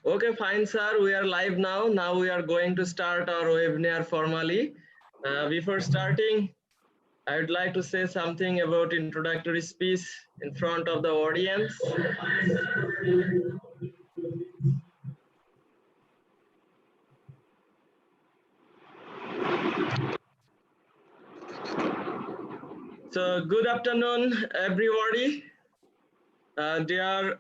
Okay, fine, sir. We are live now. Now we are going to start our webinar formally. Before starting, I would like to say something about introductory speech in front of the audience. So, good afternoon, everybody. Dear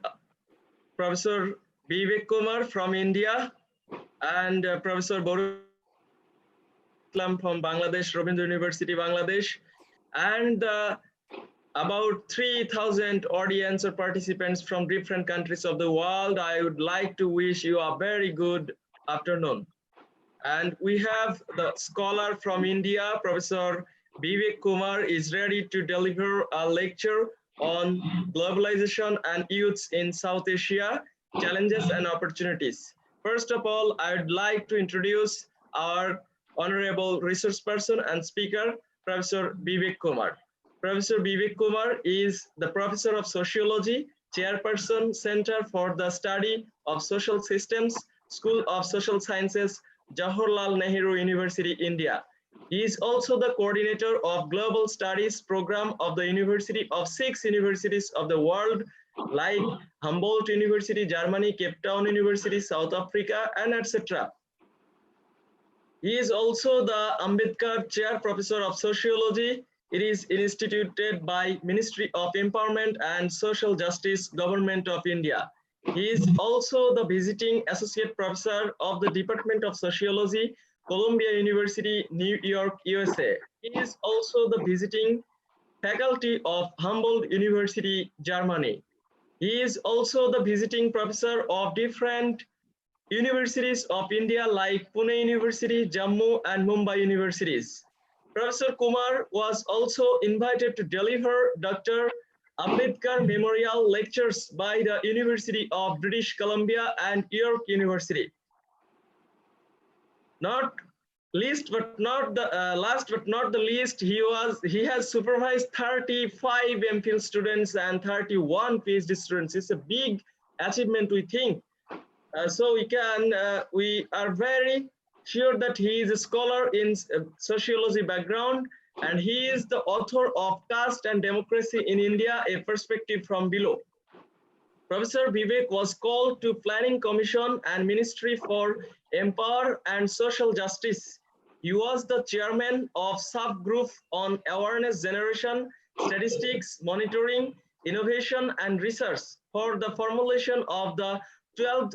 Professor Vivek Kumar from India and Professor Boru from Bangladesh, Rabindra University, Bangladesh, and about 3,000 audience or participants from different countries of the world. I would like to wish you a very good afternoon. And we have the scholar from India, Professor Vivek Kumar, is ready to deliver a lecture on globalization and youths in South Asia, challenges and opportunities. First of all, I would like to introduce our honorable resource person and speaker, Professor Vivek Kumar. Professor Vivek Kumar is the Professor of Sociology, Chairperson, Center for the Study of Social Systems, School of Social Sciences, Jawaharlal Nehru University, India. He is also the coordinator of Global Studies program of the University of 6 universities of the world, like Humboldt University, Germany, Cape Town University, South Africa, and etc. He is also the Ambedkar Chair Professor of Sociology. It is instituted by Ministry of Empowerment and Social Justice, Government of India. He is also the visiting Associate Professor of the Department of Sociology, Columbia University, New York, USA. He is also the visiting faculty of Humboldt University, Germany. He is also the visiting professor of different universities of India like Pune University, Jammu and Mumbai universities. Professor Kumar was also invited to deliver Dr. Ambedkar Memorial Lectures by the University of British Columbia and York University. Not least but not the last but not the least, he has supervised 35 MPhil students and 31 PhD students. It's a big achievement, we think. So we are very sure that he is a scholar in sociology background, and he is the author of Caste and Democracy in India, a Perspective from Below. Professor Vivek was called to Planning Commission and Ministry for Empower and Social Justice. He was the chairman of subgroup on awareness generation, statistics, monitoring, innovation, and research for the formulation of the 12th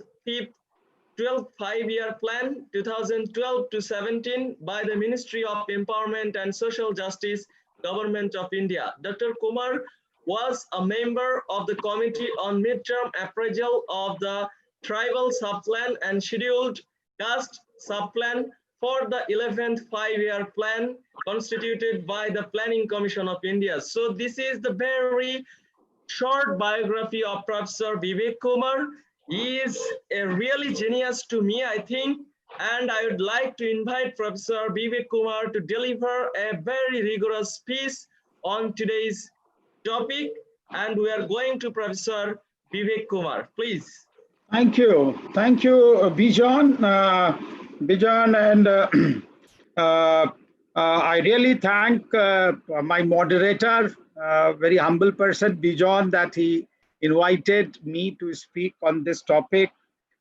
five-year plan 2012 to 17 by the Ministry of Empowerment and Social Justice, Government of India. Dr. Kumar was a member of the Committee on Midterm Appraisal of the Tribal Subplan and Scheduled Caste sub-plan for the 11th five-year plan constituted by the Planning Commission of India. So this is the very short biography of Professor Vivek Kumar. He is a really genius to me, I think, and I would like to invite Professor Vivek Kumar to deliver a very rigorous speech on today's topic, and we are going to Professor Vivek Kumar, please. Thank you, Bijan. Bijan, and I really thank my moderator, very humble person, Bijan, that he invited me to speak on this topic,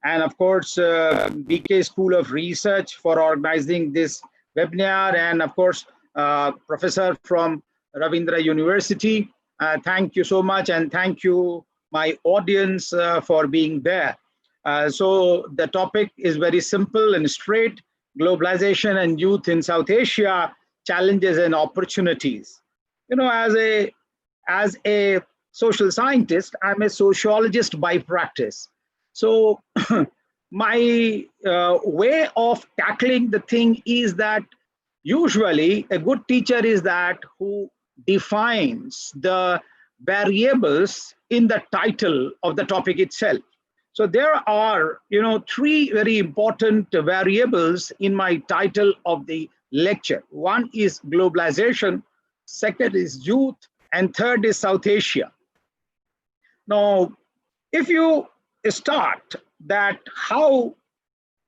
and of course, BK School of Research for organizing this webinar, and of course, Professor from Ravindra University. Thank you so much, and thank you, my audience, for being there. So the topic is very simple and straight: globalization and youth in South Asia, challenges and opportunities. You know, as a social scientist, I'm a sociologist by practice. So my way of tackling the thing is that usually a good teacher is that who defines the variables in the title of the topic itself. So there are, three very important variables in my title of the lecture. One is globalization, second is youth, and third is South Asia. Now, if you start that how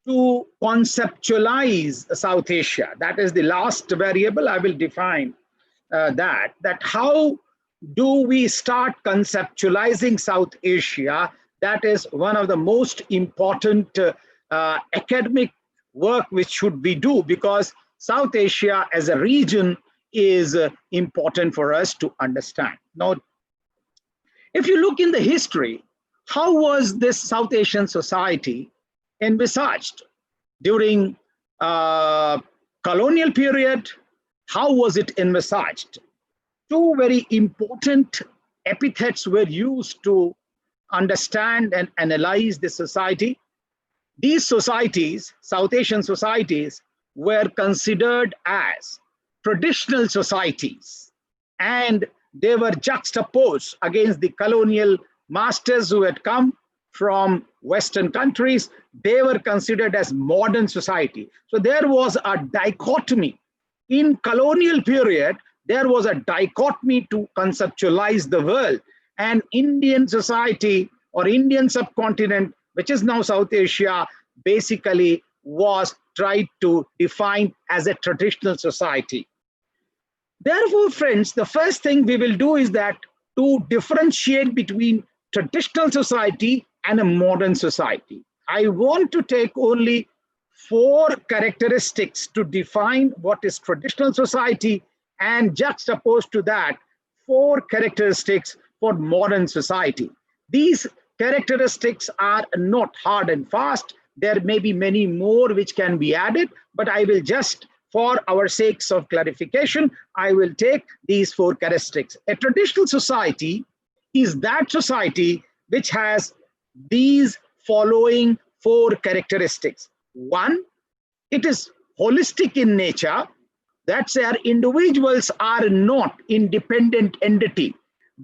to conceptualize South Asia, that is the last variable, I will define that how do we start conceptualizing South Asia? That is one of the most important academic work which should we do, because South Asia as a region is important for us to understand. Now, if you look in the history, how was this South Asian society envisaged during colonial period? How was it envisaged? Two very important epithets were used to understand and analyze the society. These societies, South Asian societies, were considered as traditional societies, and they were juxtaposed against the colonial masters who had come from Western countries. They were considered as modern society. So there was a dichotomy. In colonial period, there was a dichotomy to conceptualize the world, and Indian society or Indian subcontinent, which is now South Asia, basically was tried to define as a traditional society. Therefore, friends, the first thing we will do is that to differentiate between traditional society and a modern society. I want to take only 4 characteristics to define what is traditional society, and juxtaposed to that 4 characteristics for modern society. These characteristics are not hard and fast. There may be many more which can be added, but I will just, for our sakes of clarification, I will take these 4 characteristics. A traditional society is that society which has these following 4 characteristics. 1, it is holistic in nature. That's where individuals are not independent entity.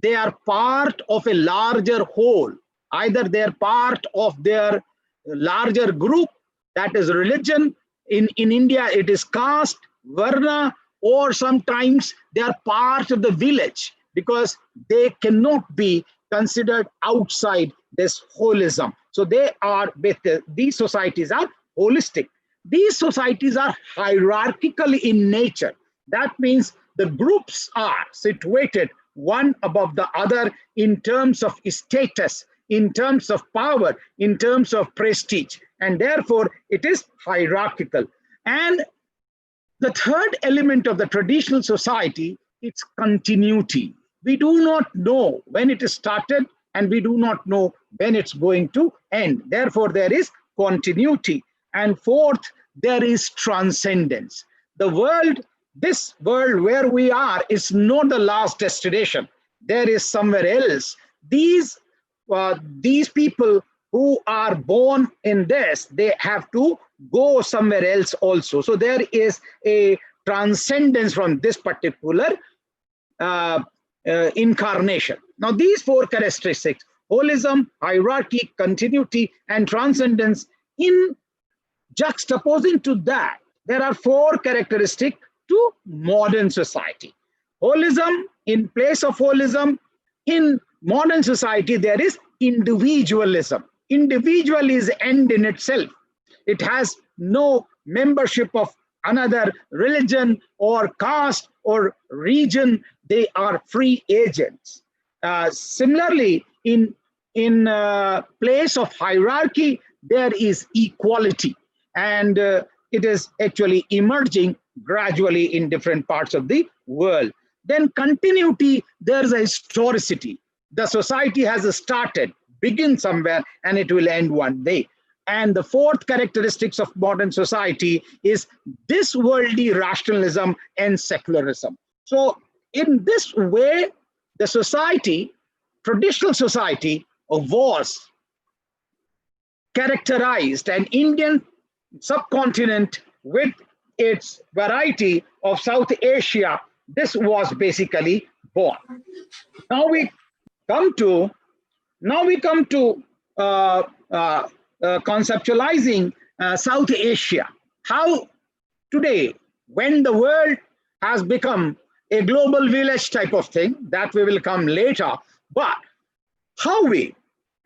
They are part of a larger whole. Either they're part of their larger group, that is religion. In India, it is caste, varna, or sometimes they are part of the village, because they cannot be considered outside this holism. So these societies are holistic. These societies are hierarchical in nature. That means the groups are situated one above the other in terms of status, in terms of power, in terms of prestige, and therefore it is hierarchical. And the third element of the traditional society, it's continuity. We do not know when it started, and we do not know when it's going to end. Therefore, there is continuity. And fourth, there is transcendence. The world, this world where we are, is not the last destination. There is somewhere else. These people who are born in this, they have to go somewhere else also. So there is a transcendence from this particular incarnation. Now, these four characteristics, holism, hierarchy, continuity, and transcendence, in juxtaposing to that, there are four characteristics to modern society. Holism, in place of holism, in modern society, there is individualism. Individual is end in itself. It has no membership of another religion or caste or region. They are free agents. Similarly, in place of hierarchy, there is equality, and it is actually emerging gradually in different parts of the world. Then continuity, there's a historicity. The society has started, begin somewhere, and it will end one day. And the fourth characteristics of modern society is this worldly rationalism and secularism. So in this way, the society, traditional society, was characterized, an Indian subcontinent with its variety of South Asia, this was basically born. Now we come to conceptualizing South Asia. How today, when the world has become a global village type of thing, that we will come later, but how we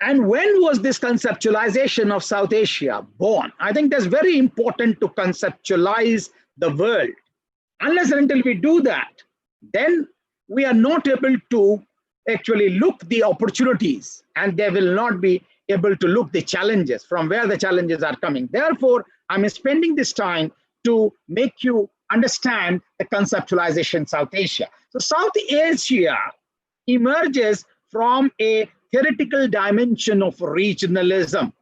and when was this conceptualization of South Asia born? I think that's very important to conceptualize the world. Unless and until we do that, then we are not able to actually look the opportunities, and they will not be able to look the challenges, from where the challenges are coming. Therefore, I'm spending this time to make you understand the conceptualization of South Asia. So South Asia emerges from a theoretical dimension of regionalism.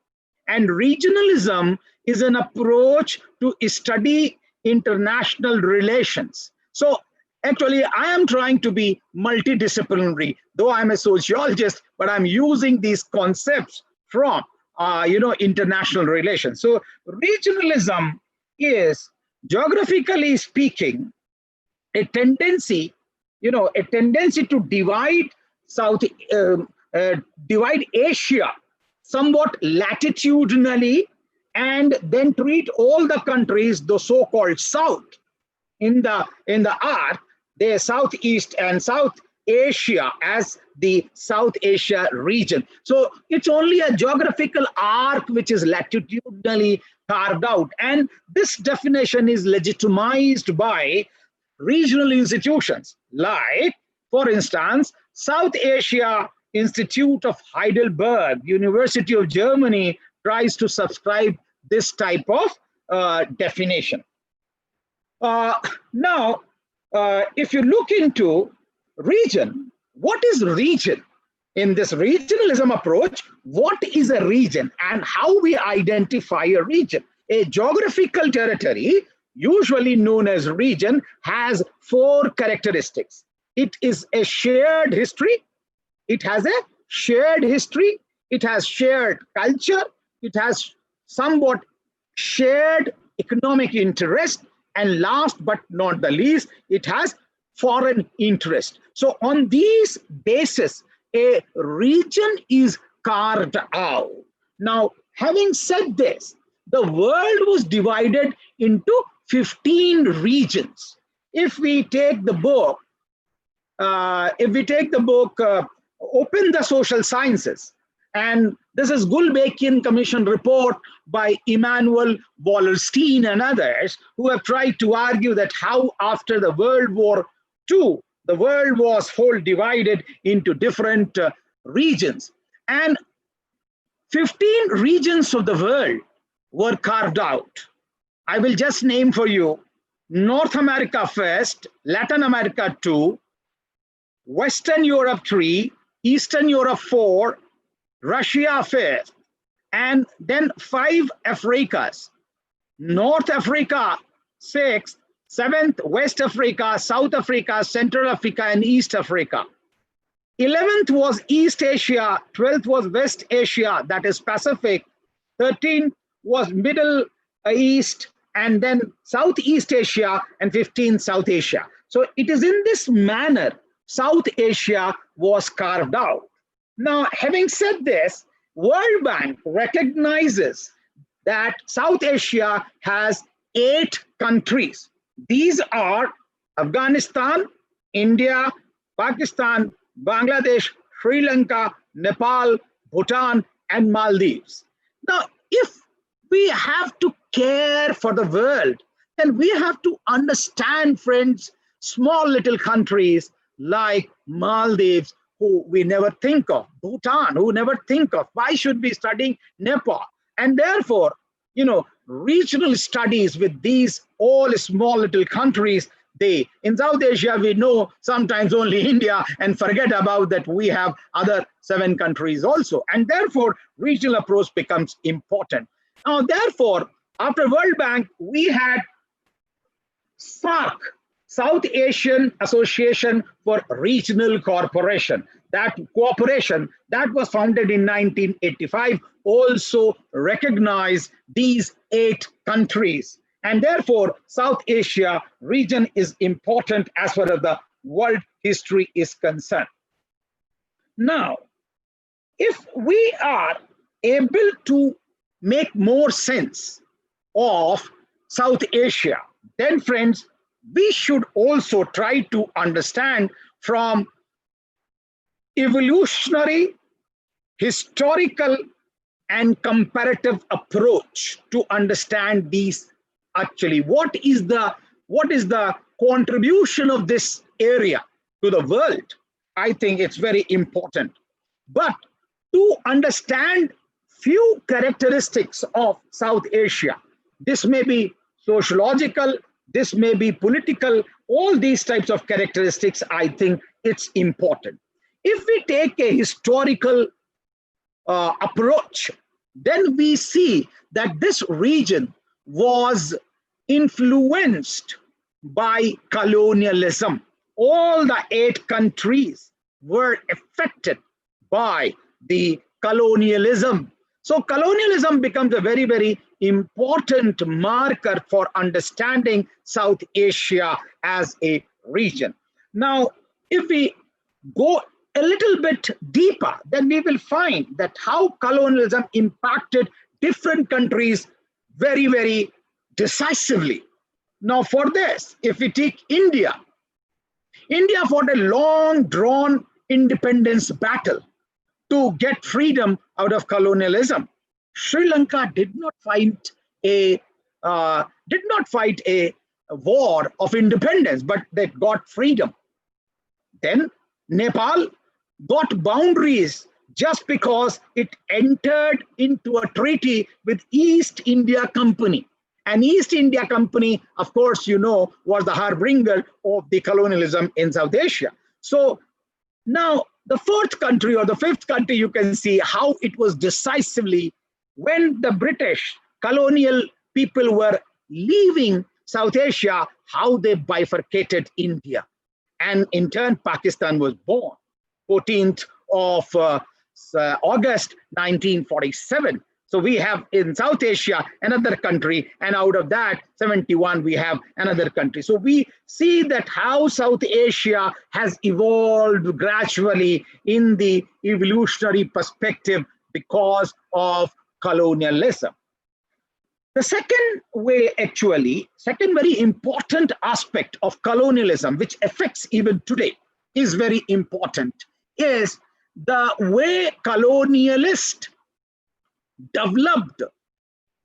And regionalism is an approach to study international relations. So actually, I am trying to be multidisciplinary, though I'm a sociologist, but I'm using these concepts from international relations. So regionalism is, geographically speaking, a tendency to divide divide Asia somewhat latitudinally, and then treat all the countries, the so-called South, in the earth, the Southeast and South Asia as the South Asia region. So it's only a geographical arc which is latitudinally carved out. And this definition is legitimized by regional institutions, like, for instance, South Asia Institute of Heidelberg, University of Germany, tries to subscribe this type of definition. Now, if you look into region, what is region? In this regionalism approach, what is a region and how we identify a region? A geographical territory, usually known as region, has four characteristics. It is a shared history. It has a shared history. It has shared culture. It has somewhat shared economic interest. And last but not the least, it has foreign interest. So on these basis, a region is carved out. Now, having said this, the world was divided into 15 regions. If we take the book, Open the Social Sciences, and this is Gulbenkian Commission report by Emanuel Wallerstein and others, who have tried to argue that how after the World War II, the world was whole divided into different regions. And 15 regions of the world were carved out. I will just name for you: North America first, Latin America 2, Western Europe 3, Eastern Europe 4, Russia 5th, and then 5 Africas: North Africa 6th, 7th West Africa, South Africa, Central Africa, and East Africa. 11th was East Asia, 12th was West Asia, that is Pacific, 13th was Middle East, and then Southeast Asia, and 15 South Asia. So it is in this manner South Asia was carved out. Now, having said this, World Bank recognizes that South Asia has 8 countries. These are Afghanistan, India, Pakistan, Bangladesh, Sri Lanka, Nepal, Bhutan, and Maldives. Now, if we have to care for the world, then we have to understand, friends, small little countries like Maldives, who we never think of, Bhutan, who never think of. Why should we study Nepal? And therefore, regional studies with these all small little countries, in South Asia, we know sometimes only India, and forget about that we have other 7 countries also. And therefore, regional approach becomes important. Now, therefore, after World Bank, we had SAARC, South Asian Association for Regional Cooperation. That cooperation that was founded in 1985 also recognized these 8 countries. And therefore, South Asia region is important as far as the world history is concerned. Now, if we are able to make more sense of South Asia, then friends, we should also try to understand from evolutionary, historical, and comparative approach to understand these. Actually, what is the contribution of this area to the world? I think it's very important. But to understand few characteristics of South Asia, this may be sociological, this may be political, all these types of characteristics, I think it's important. If we take a historical approach, then we see that this region was influenced by colonialism. All the 8 countries were affected by the colonialism. So colonialism becomes a very, very important marker for understanding South Asia as a region. Now, if we go a little bit deeper, then we will find that how colonialism impacted different countries very, very decisively. Now, for this, if we take India, India fought a long drawn independence battle to get freedom out of colonialism. Sri Lanka did not fight a war of independence, but they got freedom. Then Nepal got boundaries just because it entered into a treaty with East India Company. And East India Company, of course, was the harbinger of the colonialism in South Asia. So now the 4th country or the 5th country, you can see how it was decisively when the British colonial people were leaving South Asia, how they bifurcated India. And in turn, Pakistan was born, 14th of August 1947. So we have in South Asia another country, and out of that 71 we have another country. So we see that how South Asia has evolved gradually in the evolutionary perspective because of colonialism. The second way, actually, second very important aspect of colonialism, which affects even today, is very important, is the way colonialists developed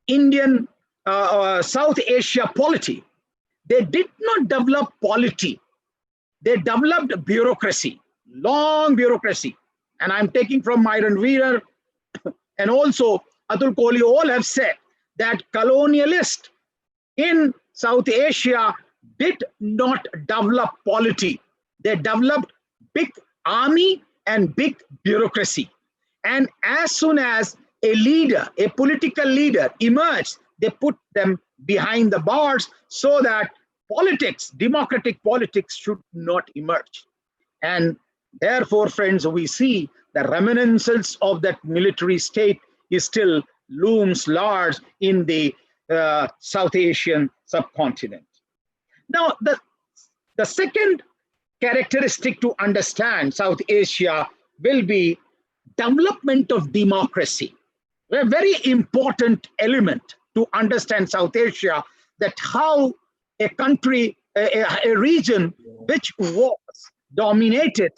Indian South Asia polity. They did not develop polity. They developed bureaucracy, long bureaucracy. And I'm taking from Myron Weir and also Atul Kohli, all have said that colonialists in South Asia did not develop polity. They developed big army and big bureaucracy. And as soon as a leader, a political leader emerged, they put them behind the bars so that politics, democratic politics, should not emerge. And therefore, friends, we see the reminiscence of that military state is still looms large in the South Asian subcontinent. Now, the second characteristic to understand South Asia will be development of democracy. A very important element to understand South Asia, that how a country, a region which was dominated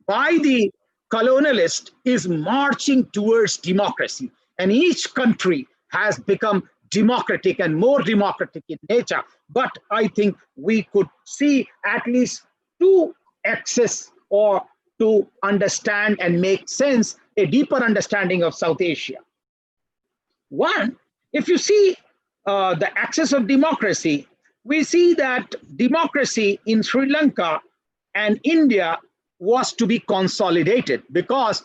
by the colonialist is marching towards democracy. And each country has become democratic and more democratic in nature. But I think we could see at least two axes, or to understand and make sense, a deeper understanding of South Asia. One, if you see the axis of democracy, we see that democracy in Sri Lanka and India was to be consolidated, because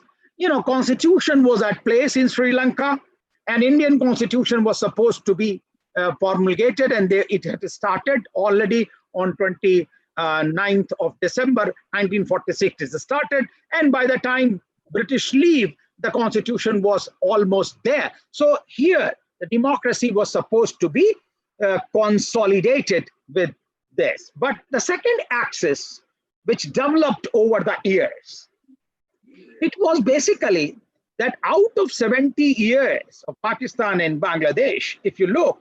constitution was at place in Sri Lanka, and Indian constitution was supposed to be promulgated, and it had started already on 29th of December 1946 it started, and by the time British leave, the constitution was almost there. So here the democracy was supposed to be consolidated with this. But the second axis, which developed over the years, it was basically that out of 70 years of Pakistan and Bangladesh, if you look,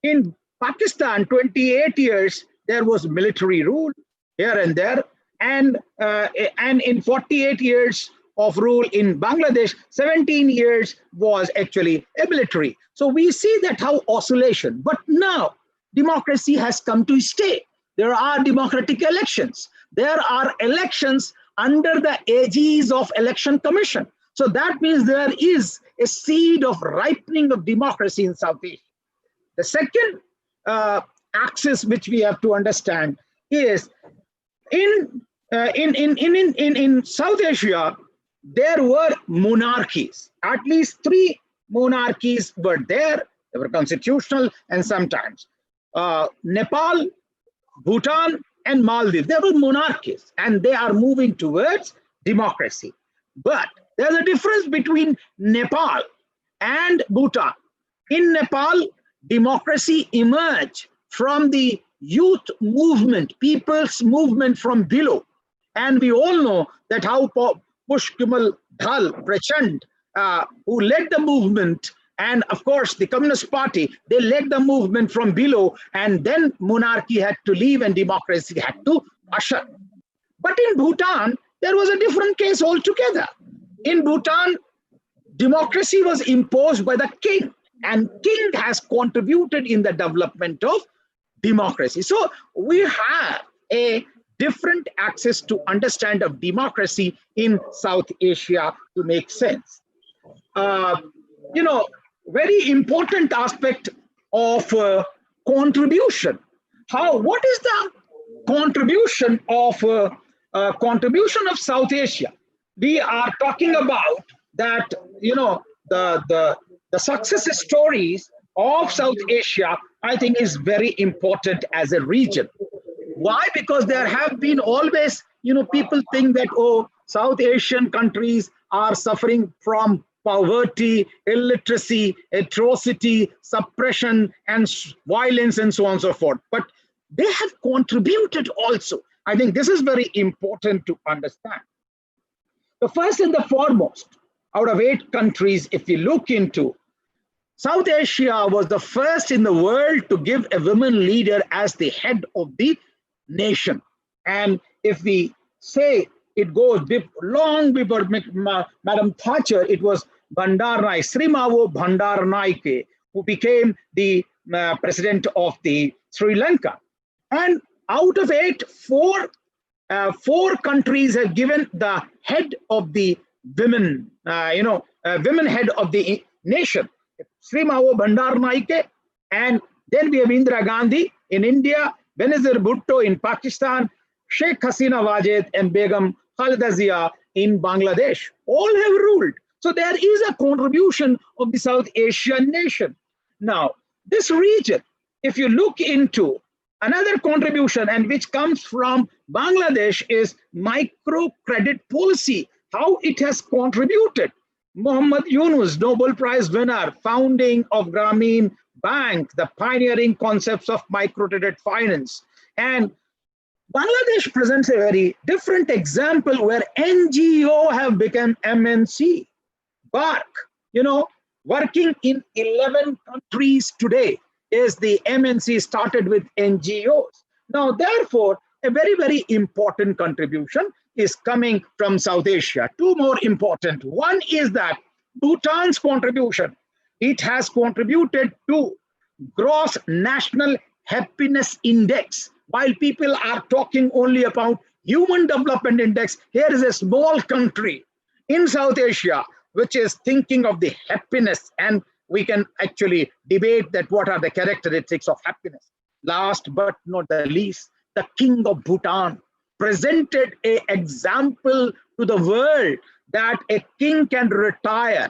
in Pakistan, 28 years, there was military rule here and there. And in 48 years of rule in Bangladesh, 17 years was actually a military. So we see that how oscillation, but now democracy has come to stay. There are democratic elections. There are elections under the aegis of election commission. So that means there is a seed of ripening of democracy in South Asia. The second axis which we have to understand is in South Asia, there were monarchies. At least 3 monarchies were there. They were constitutional, and sometimes Nepal, Bhutan, and Maldives. They were monarchies, and they are moving towards democracy. But there's a difference between Nepal and Bhutan. In Nepal, democracy emerged from the youth movement, people's movement from below. And we all know that how Pushkamal Dhal Prachand, who led the movement, and of course the Communist Party, they led the movement from below, and then monarchy had to leave and democracy had to usher. But in Bhutan, there was a different case altogether. In Bhutan, democracy was imposed by the king, and king has contributed in the development of democracy. So we have a different access to understand of democracy in South Asia to make sense. Very important aspect of contribution. What is the contribution of South Asia? We are talking about that, the success stories of South Asia, I think, is very important as a region. Why? Because there have been always, people think that, oh, South Asian countries are suffering from poverty, illiteracy, atrocity, suppression, and violence, and so on and so forth. But they have contributed also. I think this is very important to understand. The first and the foremost, out of 8 countries, if you look into, South Asia was the first in the world to give a woman leader as the head of the nation. And if we say it goes long before Madam Thatcher, it was Bandaranaike, Srimavo Bandaranaike, who became the president of the Sri Lanka. And out of 8, 4 countries have given the head of the women, women head of the nation. Srimavo Bandaranaike, and then we have Indira Gandhi in India, Benazir Bhutto in Pakistan, Sheikh Hasina Wajed and Begum Khalida Zia in Bangladesh. All have ruled. So there is a contribution of the South Asian nation. Now, this region, if you look into another contribution, and which comes from Bangladesh, is microcredit policy, how it has contributed. Muhammad Yunus, Nobel Prize winner, founding of Grameen Bank, the pioneering concepts of microcredit finance. And Bangladesh presents a very different example where NGO have become MNC. Bark, working in 11 countries today is the MNC started with NGOs. Now, therefore, a very, very important contribution is coming from South Asia. Two more important. One is that Bhutan's contribution. It has contributed to gross national happiness index. While people are talking only about human development index, here is a small country in South Asia which is thinking of the happiness, and we can actually debate that what are the characteristics of happiness. Last but not the least, the king of Bhutan presented an example to the world that a king can retire,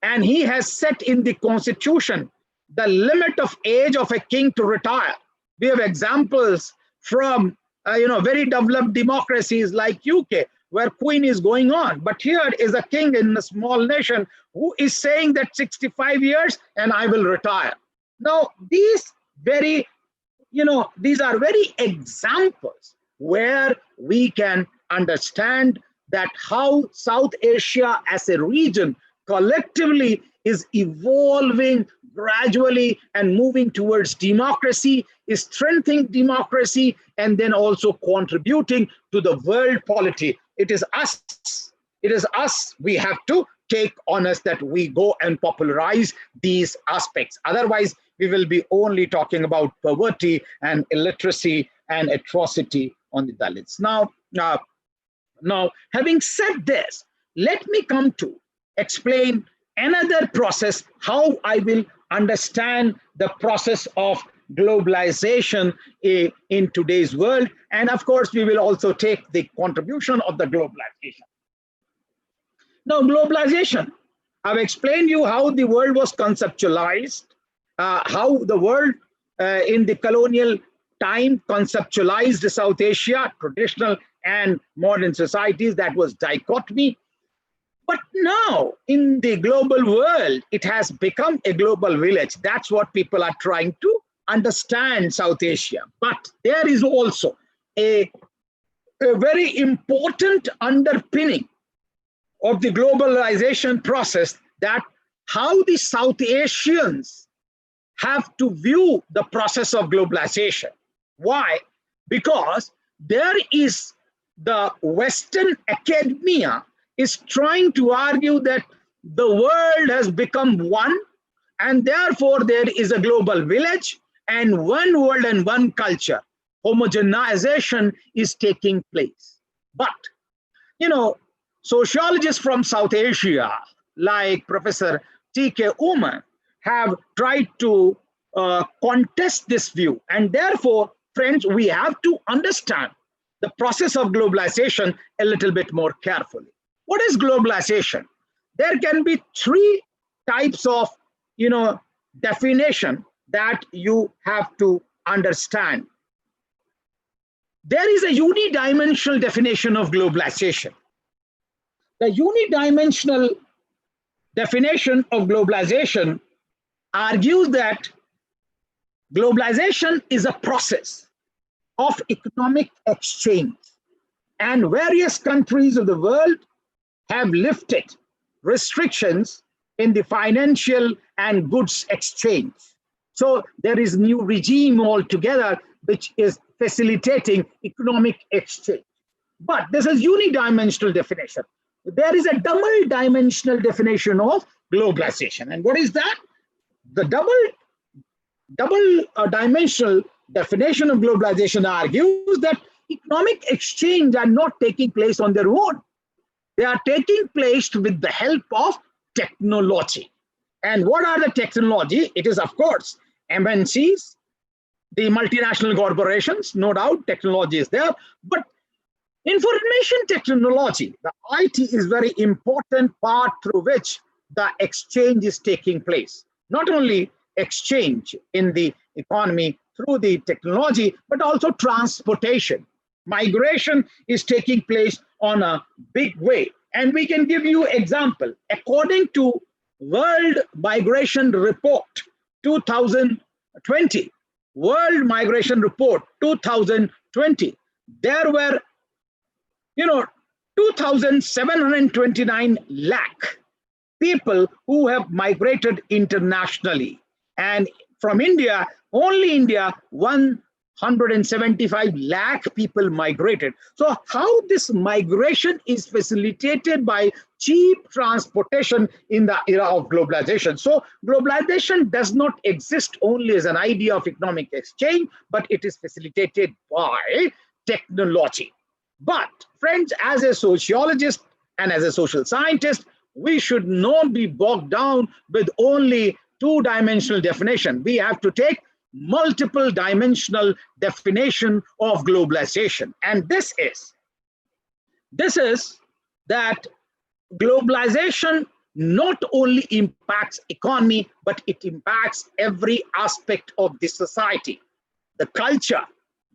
and he has set in the constitution the limit of age of a king to retire. We have examples from very developed democracies like UK, where queen is going on. But here is a king in a small nation who is saying that 65 years and I will retire. Now, these are very examples where we can understand that how South Asia as a region collectively is evolving gradually and moving towards democracy, is strengthening democracy, and then also contributing to the world polity. It is us, we have to take on us that we go and popularize these aspects. Otherwise, we will be only talking about poverty and illiteracy and atrocity on the Dalits. Now, having said this, let me come to explain another process, how I will understand the process of globalization in today's world. And of course, we will also take the contribution of the globalization. Now, globalization, I've explained you how the world was conceptualized, how the world in the colonial time conceptualized South Asia, traditional and modern societies. That was dichotomy. But now in the global world, it has become a global village. That's what people are trying to understand South Asia. But there is also a very important underpinning of the globalization process, that how the South Asians have to view the process of globalization. Why? Because there is the Western academia is trying to argue that the world has become one, and therefore there is a global village and one world and one culture. Homogenization is taking place. But, sociologists from South Asia, like Professor T.K. Uman, have tried to contest this view. And therefore, friends, we have to understand the process of globalization a little bit more carefully. What is globalization? There can be three types of, definition that you have to understand. There is a unidimensional definition of globalization. The unidimensional definition of globalization argues that globalization is a process of economic exchange, and various countries of the world have lifted restrictions in the financial and goods exchange. So there is new regime altogether which is facilitating economic exchange. But this is unidimensional definition. There is a double dimensional definition of globalization. And what is that? The double dimensional definition of globalization argues that economic exchange are not taking place on their own. They are taking place with the help of technology. And what are the technology? It is, of course, MNCs, the multinational corporations, no doubt technology is there, but information technology, the IT, is very important part through which the exchange is taking place. Not only exchange in the economy through the technology, but also transportation. Migration is taking place on a big way. And we can give you example. According to World Migration Report, 2020, World Migration Report 2020, there were 2,729 lakh people who have migrated internationally, and from India, only India, 175 lakh people migrated. So how this migration is facilitated by cheap transportation in the era of globalization. So globalization does not exist only as an idea of economic exchange, but it is facilitated by technology. But friends, as a sociologist and as a social scientist, we should not be bogged down with only two-dimensional definition. We have to take multiple dimensional definition of globalization. And this is that globalization not only impacts economy, but it impacts every aspect of the society, the culture,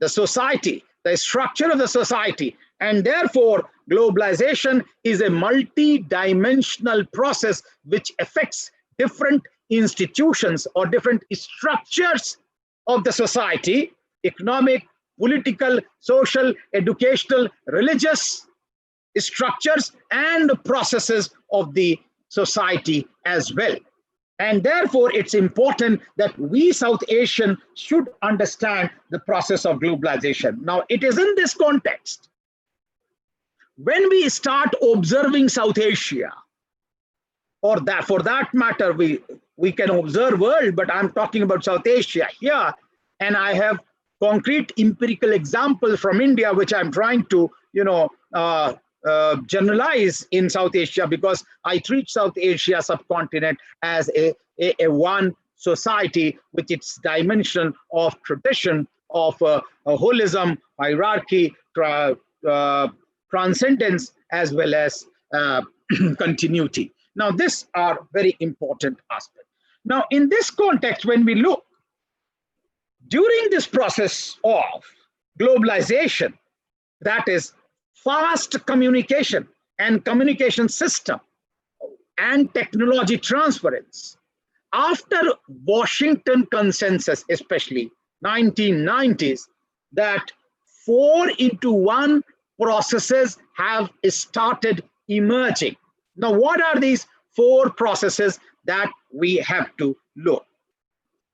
the society, the structure of the society. And therefore, globalization is a multi-dimensional process which affects different institutions or different structures of the society: economic, political, social, educational, religious structures and processes of the society as well. And therefore, it's important that we South Asians should understand the process of globalization. Now, it is in this context, when we start observing South Asia, or that for that matter, we can observe world, but I'm talking about South Asia here, and I have concrete empirical examples from India, which I'm trying to, generalize in South Asia, because I treat South Asia subcontinent as a one society with its dimension of tradition, of a holism, hierarchy, transcendence, as well as continuity. Now, these are very important aspects. Now, in this context, when we look during this process of globalization, that is fast communication and communication system and technology transference, after Washington Consensus, especially 1990s, that 4-into-1 processes have started emerging. Now, what are these 4 processes that we have to look?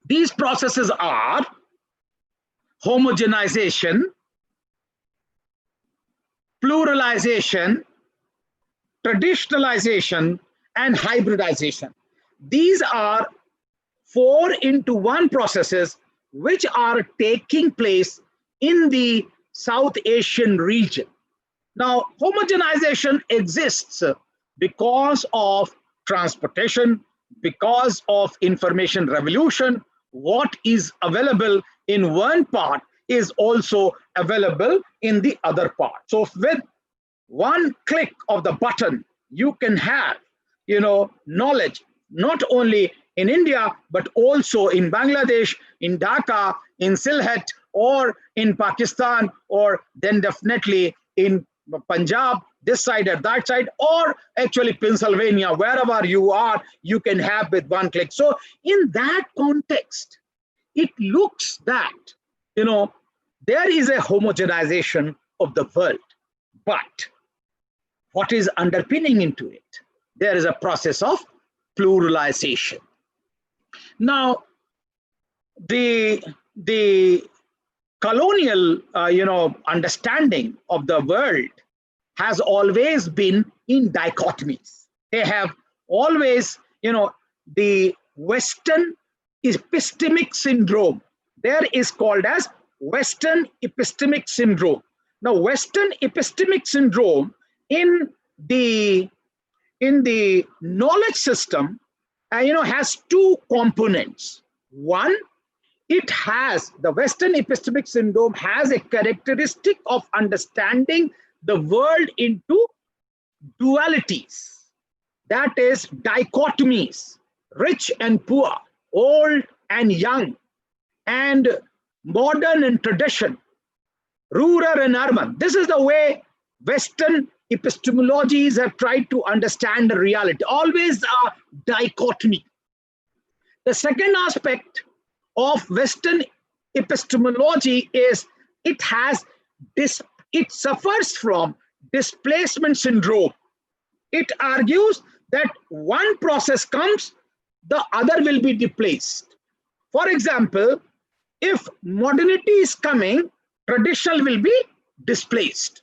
These processes are homogenization, pluralization, traditionalization, and hybridization. These are 4-into-1 processes which are taking place in the South Asian region. Now, homogenization exists because of transportation, because of information revolution. What is available in one part is also available in the other part. So with one click of the button, you can have, knowledge, not only in India, but also in Bangladesh, in Dhaka, in Sylhet, or in Pakistan, or then definitely in Punjab, this side or that side, or actually Pennsylvania, wherever you are, you can have with one click. So in that context, it looks that, there is a homogenization of the world, but what is underpinning into it? There is a process of pluralization. Now, the colonial, understanding of the world has always been in dichotomies. They have always, the Western epistemic syndrome, there is called as Western epistemic syndrome. Now, Western epistemic syndrome in the knowledge system, has 2 components. One, the Western epistemic syndrome has a characteristic of understanding the world into dualities, that is dichotomies, rich and poor, old and young, and modern and tradition, rural and urban. This is the way Western epistemologies have tried to understand the reality, always a dichotomy. The second aspect of Western epistemology is it suffers from displacement syndrome. It argues that one process comes, the other will be displaced. For example, if modernity is coming, traditional will be displaced.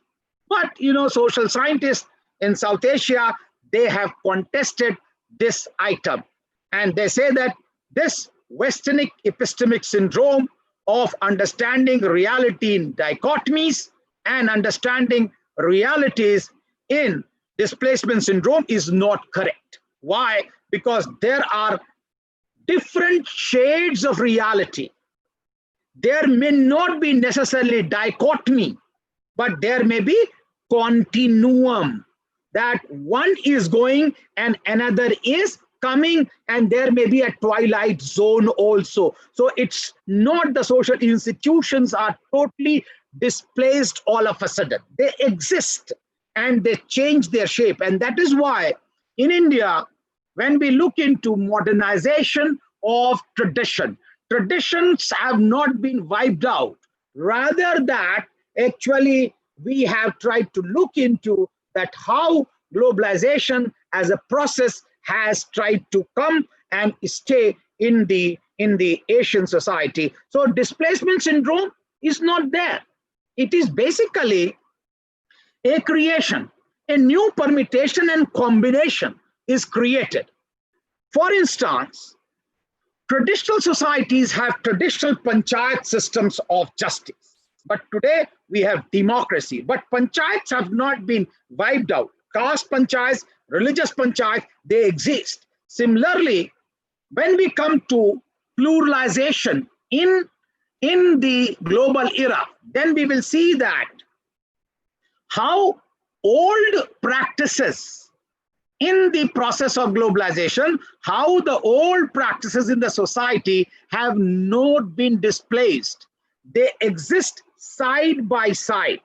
But social scientists in South Asia, they have contested this item. And they say that this Western epistemic syndrome of understanding reality in dichotomies and understanding realities in displacement syndrome is not correct. Why? Because there are different shades of reality. There may not be necessarily dichotomy, but there may be continuum, that one is going and another is coming, and there may be a twilight zone also. So it's not the social institutions are totally displaced all of a sudden. They exist and they change their shape. And that is why in India, when we look into modernization of tradition, traditions have not been wiped out. Rather that actually we have tried to look into that how globalization as a process has tried to come and stay in the Asian society. So displacement syndrome is not there. It is basically a creation, a new permutation and combination is created. For instance, traditional societies have traditional panchayat systems of justice. But today we have democracy. But panchayats have not been wiped out. Caste panchayats, religious panchayats, they exist. Similarly, when we come to pluralization in the global era, then we will see that how old practices in the process of globalization, how the old practices in the society have not been displaced. They exist side by side.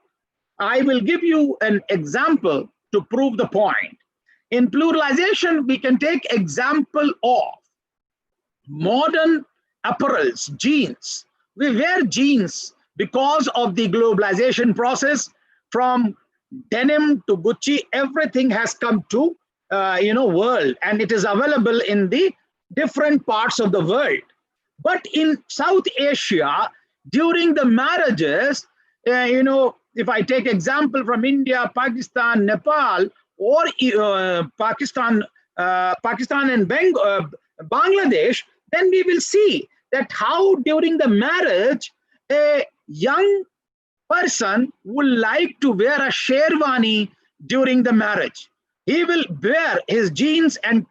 I will give you an example to prove the point. In pluralization, we can take example of modern apparels, jeans. We wear jeans because of the globalization process. From denim to Gucci, everything has come to world, and it is available in the different parts of the world. But in South Asia, during the marriages, if I take example from India, Pakistan, Nepal, or Pakistan and Bangladesh, then we will see that how during the marriage, a young person would like to wear a sherwani during the marriage. He will wear his jeans and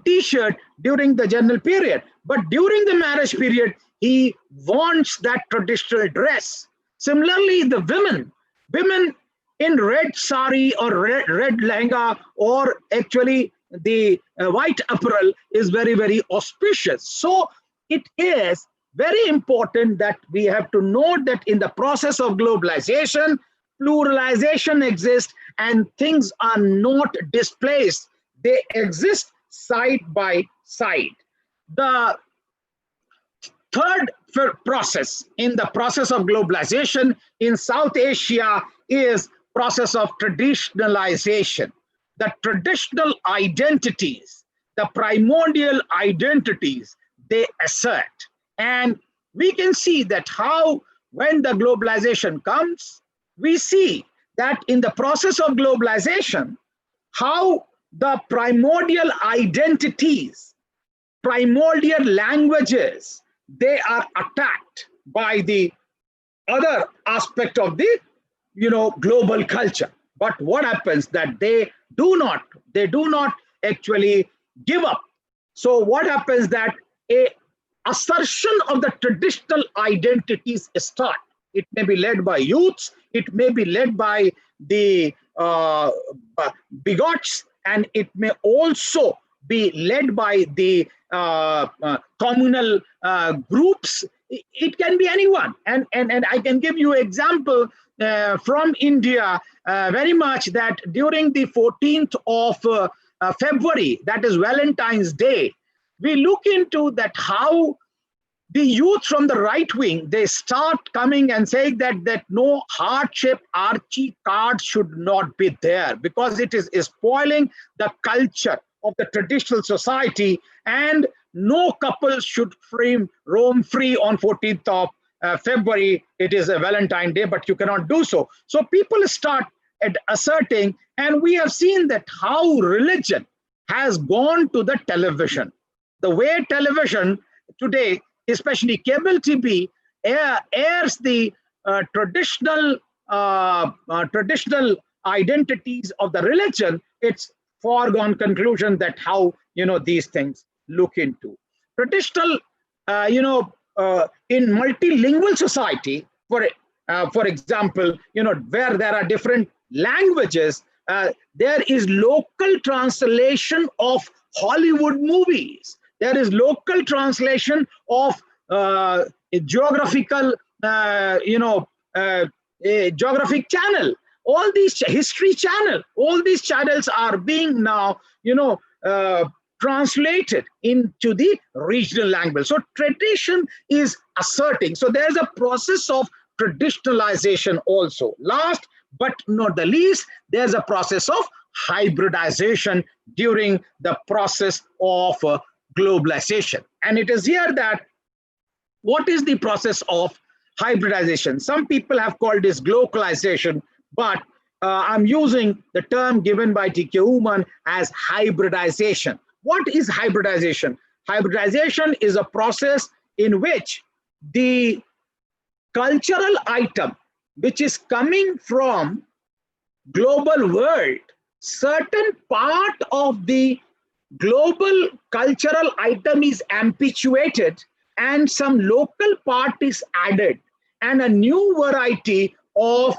t-shirt during the general period. But during the marriage period, he wants that traditional dress. Similarly, the women in red sari or red lehenga, or actually the white apparel is very, very auspicious. So it is very important that we have to note that in the process of globalization, pluralization exists and things are not displaced. They exist side by side. The third process in the process of globalization in South Asia is process of traditionalization. The traditional identities, the primordial identities, they assert. And we can see that how when the globalization comes, we see that in the process of globalization, how the primordial identities, primordial languages, they are attacked by the other aspect of the global culture. But what happens that they do not actually give up. So what happens that a assertion of the traditional identities start. It may be led by youths, it may be led by the bigots, and it may also be led by the communal groups. It can be anyone. And I can give you an example from India very much that during the 14th of February, that is Valentine's Day, we look into that how the youth from the right wing, they start coming and saying that no hardship Archie card should not be there because it is spoiling the culture of the traditional society, and no couple should roam free on 14th of February. It is a Valentine Day, but you cannot do so. So people start at asserting, and we have seen that how religion has gone to the television. The way television today, especially cable TV, airs the traditional identities of the religion, it's foregone conclusion that how these things look into traditional in multilingual society, for example, where there are different languages, there is local translation of Hollywood movies. There is local translation of geographical, geographic channel. All these history channel, all these channels are being now, translated into the regional language. So tradition is asserting. So there's a process of traditionalization also. Last but not the least, there's a process of hybridization during the process of globalization. And it is here that what is the process of hybridization? Some people have called this globalization, but I'm using the term given by T.K. Uman as hybridization. What is hybridization? Hybridization is a process in which the cultural item which is coming from global world, certain part of the global cultural item is amputated and some local part is added, and a new variety of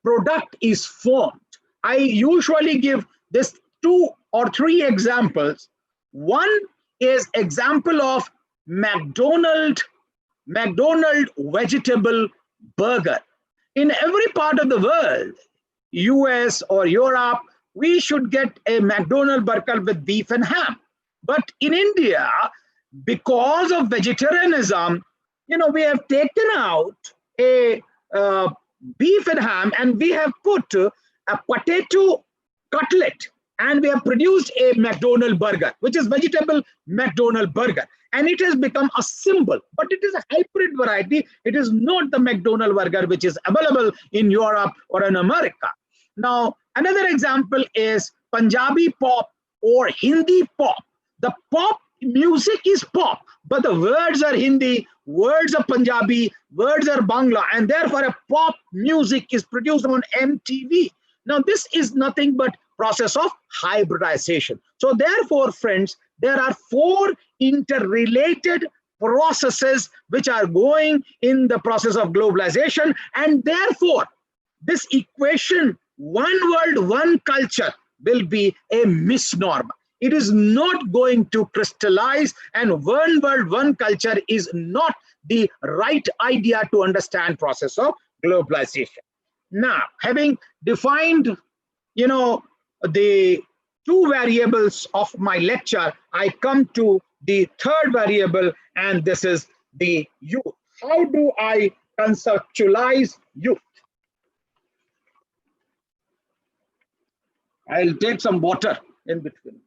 product is formed. I usually give this 2 or 3 examples. One is example of McDonald's vegetable burger. In every part of the world, US or Europe, we should get a McDonald's burger with beef and ham. But in India, because of vegetarianism, we have taken out a beef and ham, and we have put a potato cutlet, and we have produced a McDonald's burger, which is vegetable McDonald's burger. And it has become a symbol, but it is a hybrid variety. It is not the McDonald's burger which is available in Europe or in America. Now, another example is Punjabi pop or Hindi pop. The pop music is pop, but the words are Hindi, words are Punjabi, words are Bangla, and therefore a pop music is produced on MTV. Now, this is nothing but process of hybridization. So therefore, friends, there are 4 interrelated processes which are going in the process of globalization, and therefore this equation, one world, one culture, will be a misnomer. It is not going to crystallize, and one world, one culture is not the right idea to understand process of globalization. Now, having defined, the 2 variables of my lecture, I come to the 3rd variable, and this is the youth. How do I conceptualize youth? I'll take some water in between.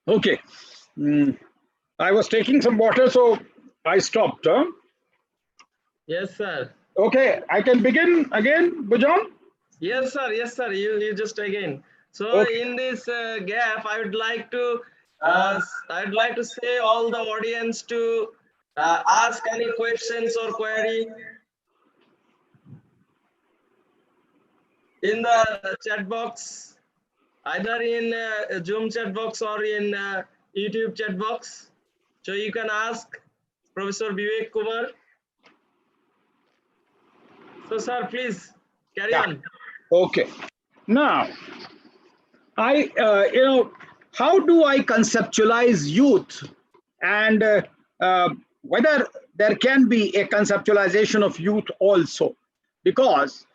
Okay. I was taking some water, so I stopped. Yes, sir. Okay, I can begin again, Bujan? Yes, sir. Yes, sir. You just again. So Okay. in this gap, I'd like to say all the audience to ask any questions or query in the chat box, either in Zoom chat box or in YouTube chat box. So you can ask Professor Vivek Kumar. So, sir, please carry on. Okay. Now, how do I conceptualize youth, and whether there can be a conceptualization of youth also, because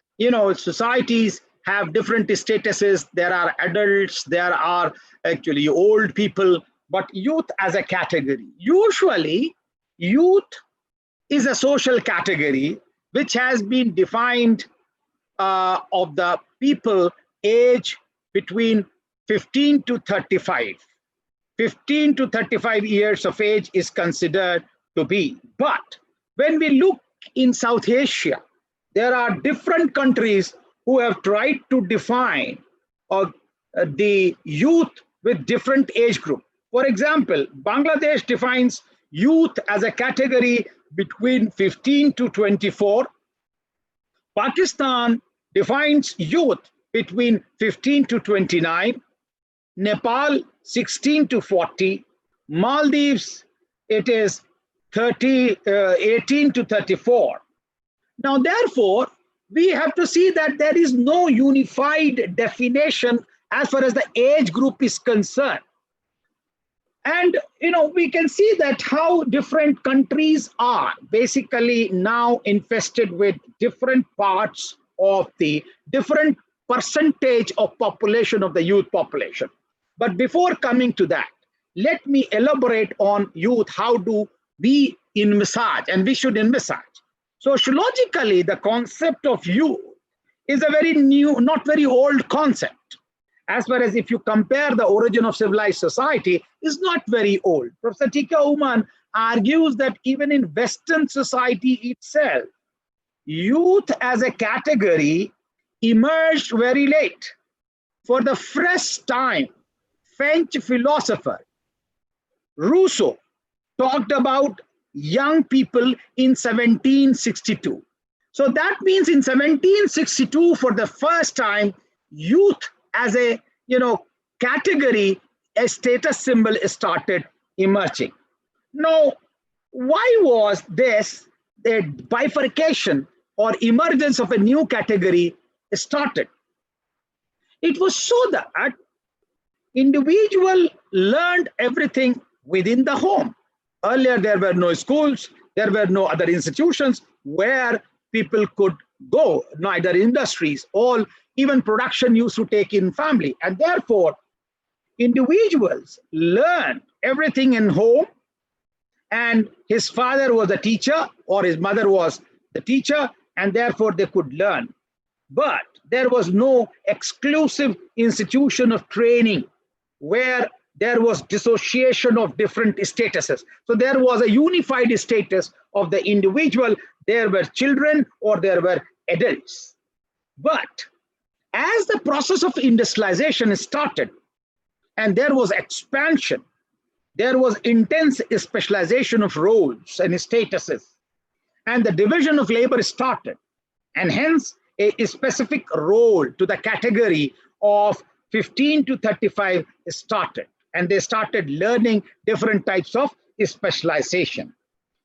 societies have different statuses. There are adults, there are actually old people, but youth as a category, usually youth is a social category which has been defined of the people age between 15 to 35. 15 to 35 years of age is considered to be. But when we look in South Asia, there are different countries who have tried to define the youth with different age group. For example, Bangladesh defines youth as a category between 15 to 24. Pakistan defines youth between 15 to 29. Nepal 16 to 40. Maldives, it is 18 to 34. Now, therefore, we have to see that there is no unified definition as far as the age group is concerned. And we can see that how different countries are basically now infested with different parts of the different percentage of population of the youth population. But before coming to that, let me elaborate on youth. How do we envisage, and we should envisage? Sociologically, the concept of youth is a very new, not very old concept. As far as if you compare the origin of civilized society, is not very old. Professor Tika Uman argues that even in Western society itself, youth as a category emerged very late. For the first time, French philosopher Rousseau talked about young people in 1762. So that means in 1762, for the first time, youth as a category, a status symbol started emerging. Now, why was this a bifurcation or emergence of a new category started? It was so that individual learned everything within the home. Earlier, there were no schools, there were no other institutions where people could go, neither industries, all even production used to take in family. And therefore, individuals learn everything in home, and his father was a teacher or his mother was the teacher, and therefore they could learn. But there was no exclusive institution of training where there was dissociation of different statuses. So there was a unified status of the individual. There were children or there were adults. But as the process of industrialization started and there was expansion, there was intense specialization of roles and statuses, and the division of labor started, and hence a specific role to the category of 15 to 35 started, and they started learning different types of specialization.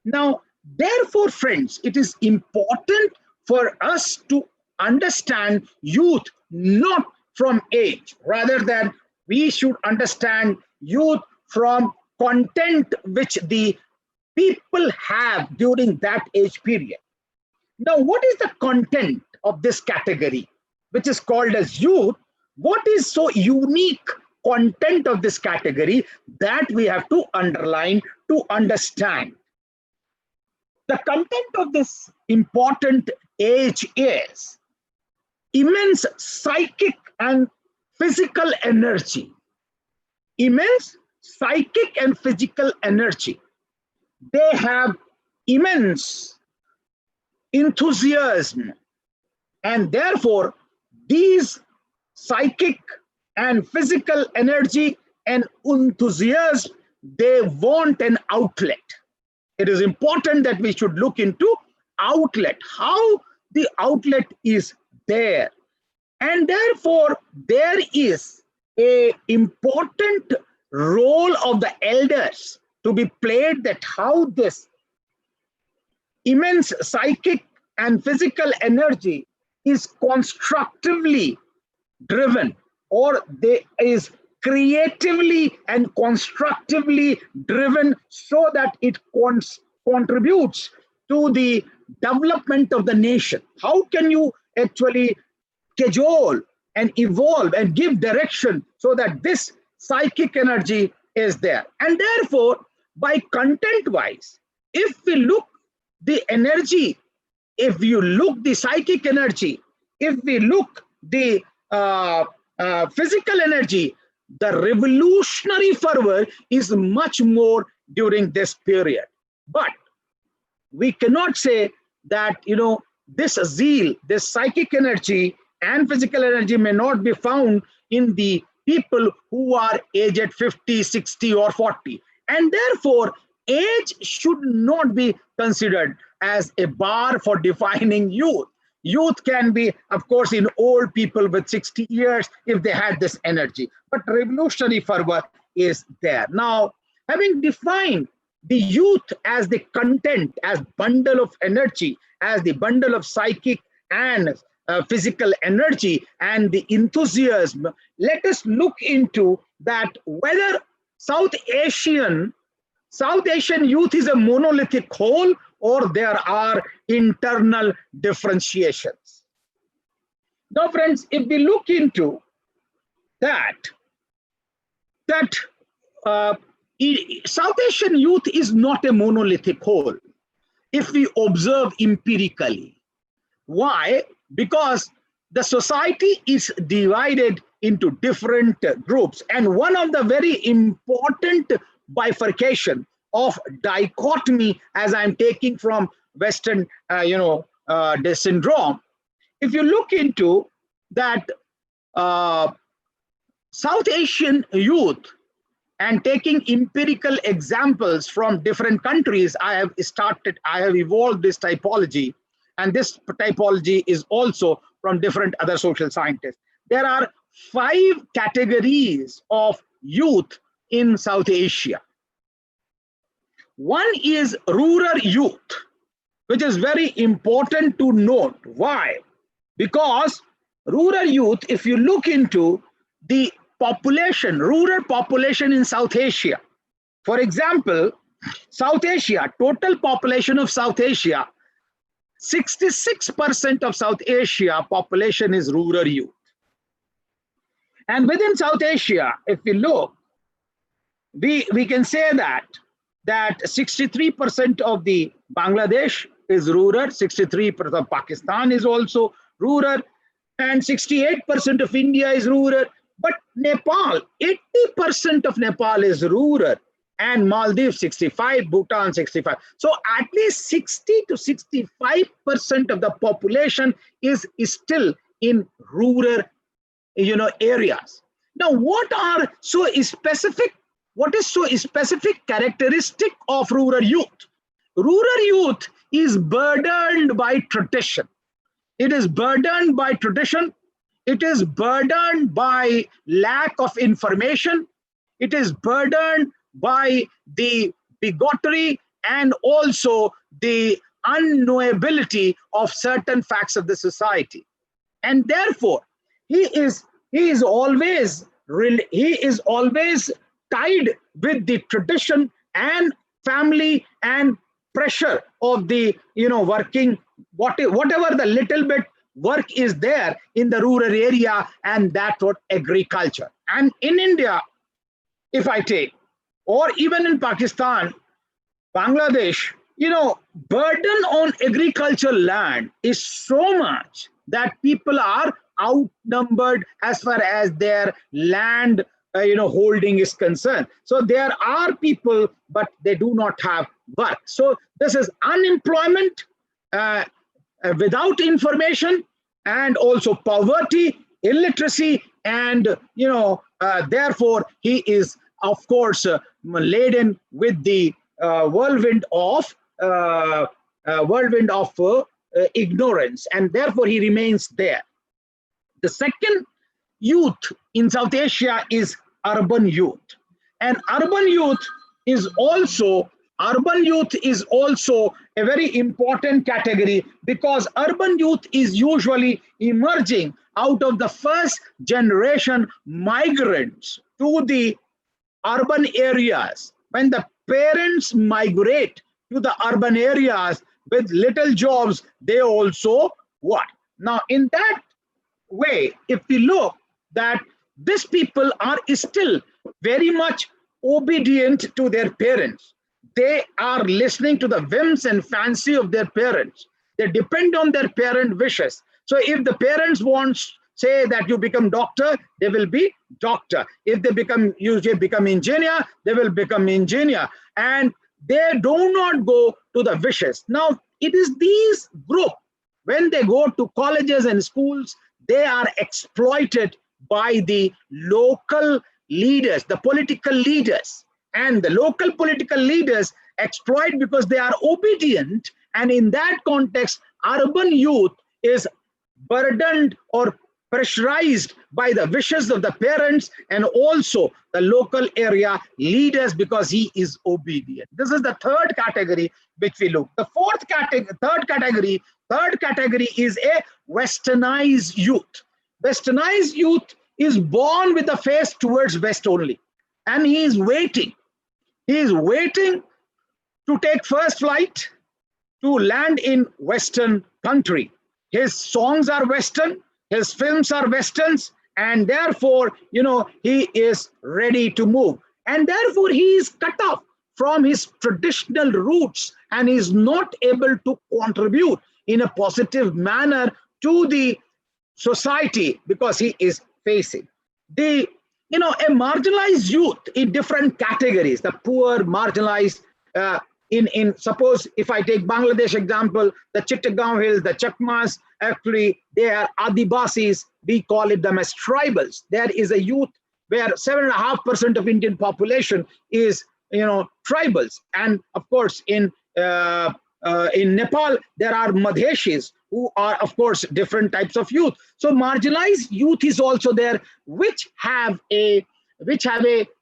Now, therefore, friends, it is important for us to understand youth not from age, rather than we should understand youth from content which the people have during that age period. Now, what is the content of this category, which is called as youth? What is so unique content of this category that we have to underline to understand? The content of this important age is immense psychic and physical energy. Immense psychic and physical energy. They have immense enthusiasm, and therefore these psychic and physical energy and enthusiasm, they want an outlet. It is important that we should look into outlet, how the outlet is there. And therefore, there is an important role of the elders to be played, that how this immense psychic and physical energy is constructively driven, or they is creatively and constructively driven, so that it contributes to the development of the nation? How can you actually cajole and evolve and give direction so that this psychic energy is there? And therefore, by content wise, if we look the energy, if you look the psychic energy, if we look the physical energy, the revolutionary fervor is much more during this period. But we cannot say that, this zeal, this psychic energy and physical energy may not be found in the people who are aged 50, 60 or 40. And therefore, age should not be considered as a bar for defining youth. Youth can be, of course, in old people with 60 years if they had this energy, but revolutionary fervor is there. Now, having defined the youth as the content, as bundle of energy, as the bundle of psychic and physical energy and the enthusiasm, let us look into that whether South Asian youth is a monolithic whole or there are internal differentiations. Now, friends, if we look into that South Asian youth is not a monolithic whole if we observe empirically. Why? Because the society is divided into different groups, and one of the very important bifurcation of dichotomy, as I'm taking from Western, the syndrome, if you look into that South Asian youth and taking empirical examples from different countries, I have evolved this typology, and this typology is also from different other social scientists. There are 5 categories of youth in South Asia. One is rural youth, which is very important to note. Why? Because rural youth, if you look into the population, rural population in South Asia, for example, South Asia, total population of South Asia, 66% of South Asia population is rural youth. And within South Asia, if we look, we can say that 63% of the Bangladesh is rural, 63% of Pakistan is also rural, and 68% of India is rural. But Nepal, 80% of Nepal is rural, and Maldives 65, Bhutan 65. So at least 60 to 65% of the population is still in rural areas. Now, what is so specific characteristic of rural youth? Rural youth is burdened by tradition. It is burdened by tradition. It is burdened by lack of information. It is burdened by the bigotry and also the unknowability of certain facts of the society. And therefore, he is always tied with the tradition and family and pressure of the working, whatever the little bit work is there in the rural area, and that what agriculture. And in India, if I take, or even in Pakistan, Bangladesh, burden on agricultural land is so much that people are outnumbered as far as their land holding is concerned. So there are people, but they do not have work. So this is unemployment, without information, and also poverty, illiteracy, and therefore he is, of course, laden with the whirlwind of ignorance, and therefore he remains there. The second youth in South Asia is urban youth, and urban youth is also a very important category, because urban youth is usually emerging out of the first generation migrants to the urban areas. When the parents migrate to the urban areas with little jobs, they also what? Now, in that way, if we look that these people are still very much obedient to their parents, they are listening to the whims and fancy of their parents. They depend on their parent wishes. So if the parents want, say that you become doctor, they will be doctor. If they become, usually become engineer, they will become engineer. And they do not go to the wishes. Now, it is these group, when they go to colleges and schools, they are exploited by the local leaders, the political leaders. And the local political leaders exploit because they are obedient. And in that context, urban youth is burdened or pressurized by the wishes of the parents and also the local area leaders because he is obedient. This is the third category which we look. The third category is a westernized youth. Westernized youth is born with the face towards west only, and he is waiting. He is waiting to take first flight to land in Western country. His songs are Western, his films are Westerns, and therefore, he is ready to move. And therefore, he is cut off from his traditional roots and is not able to contribute in a positive manner to the society because he is facing a marginalized youth in different categories, the poor, marginalized, suppose if I take Bangladesh example, the Chittagong Hills, the Chakmas, actually they are Adivasis, we call it them as tribals. There is a youth where 7.5% of Indian population is, tribals. And of course, in Nepal, there are Madheshis who are, of course, different types of youth. So marginalized youth is also there, which have a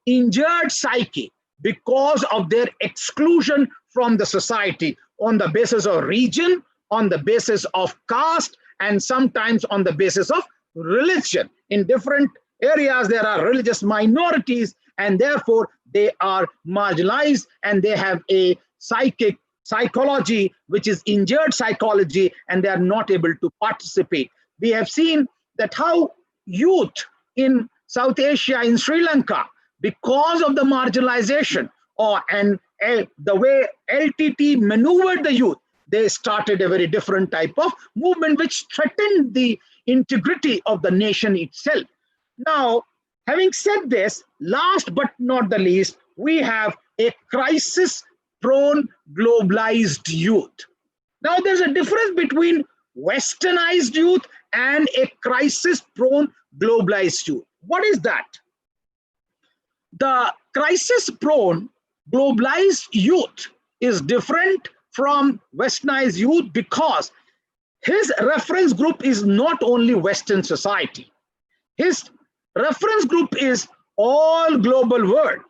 injured psyche because of their exclusion from the society on the basis of region, on the basis of caste, and sometimes on the basis of religion. In different areas, there are religious minorities, and therefore they are marginalized and they have a psychology which is injured psychology, and they are not able to participate. We have seen that how youth in South Asia, in Sri Lanka, because of the marginalization the way LTT maneuvered the youth, they started a very different type of movement which threatened the integrity of the nation itself. Now, having said this, last but not the least, we have a crisis-prone globalized youth. Now, there's a difference between westernized youth and a crisis-prone globalized youth. What is that? The crisis-prone globalized youth is different from westernized youth because his reference group is not only Western society. His reference group is all global world.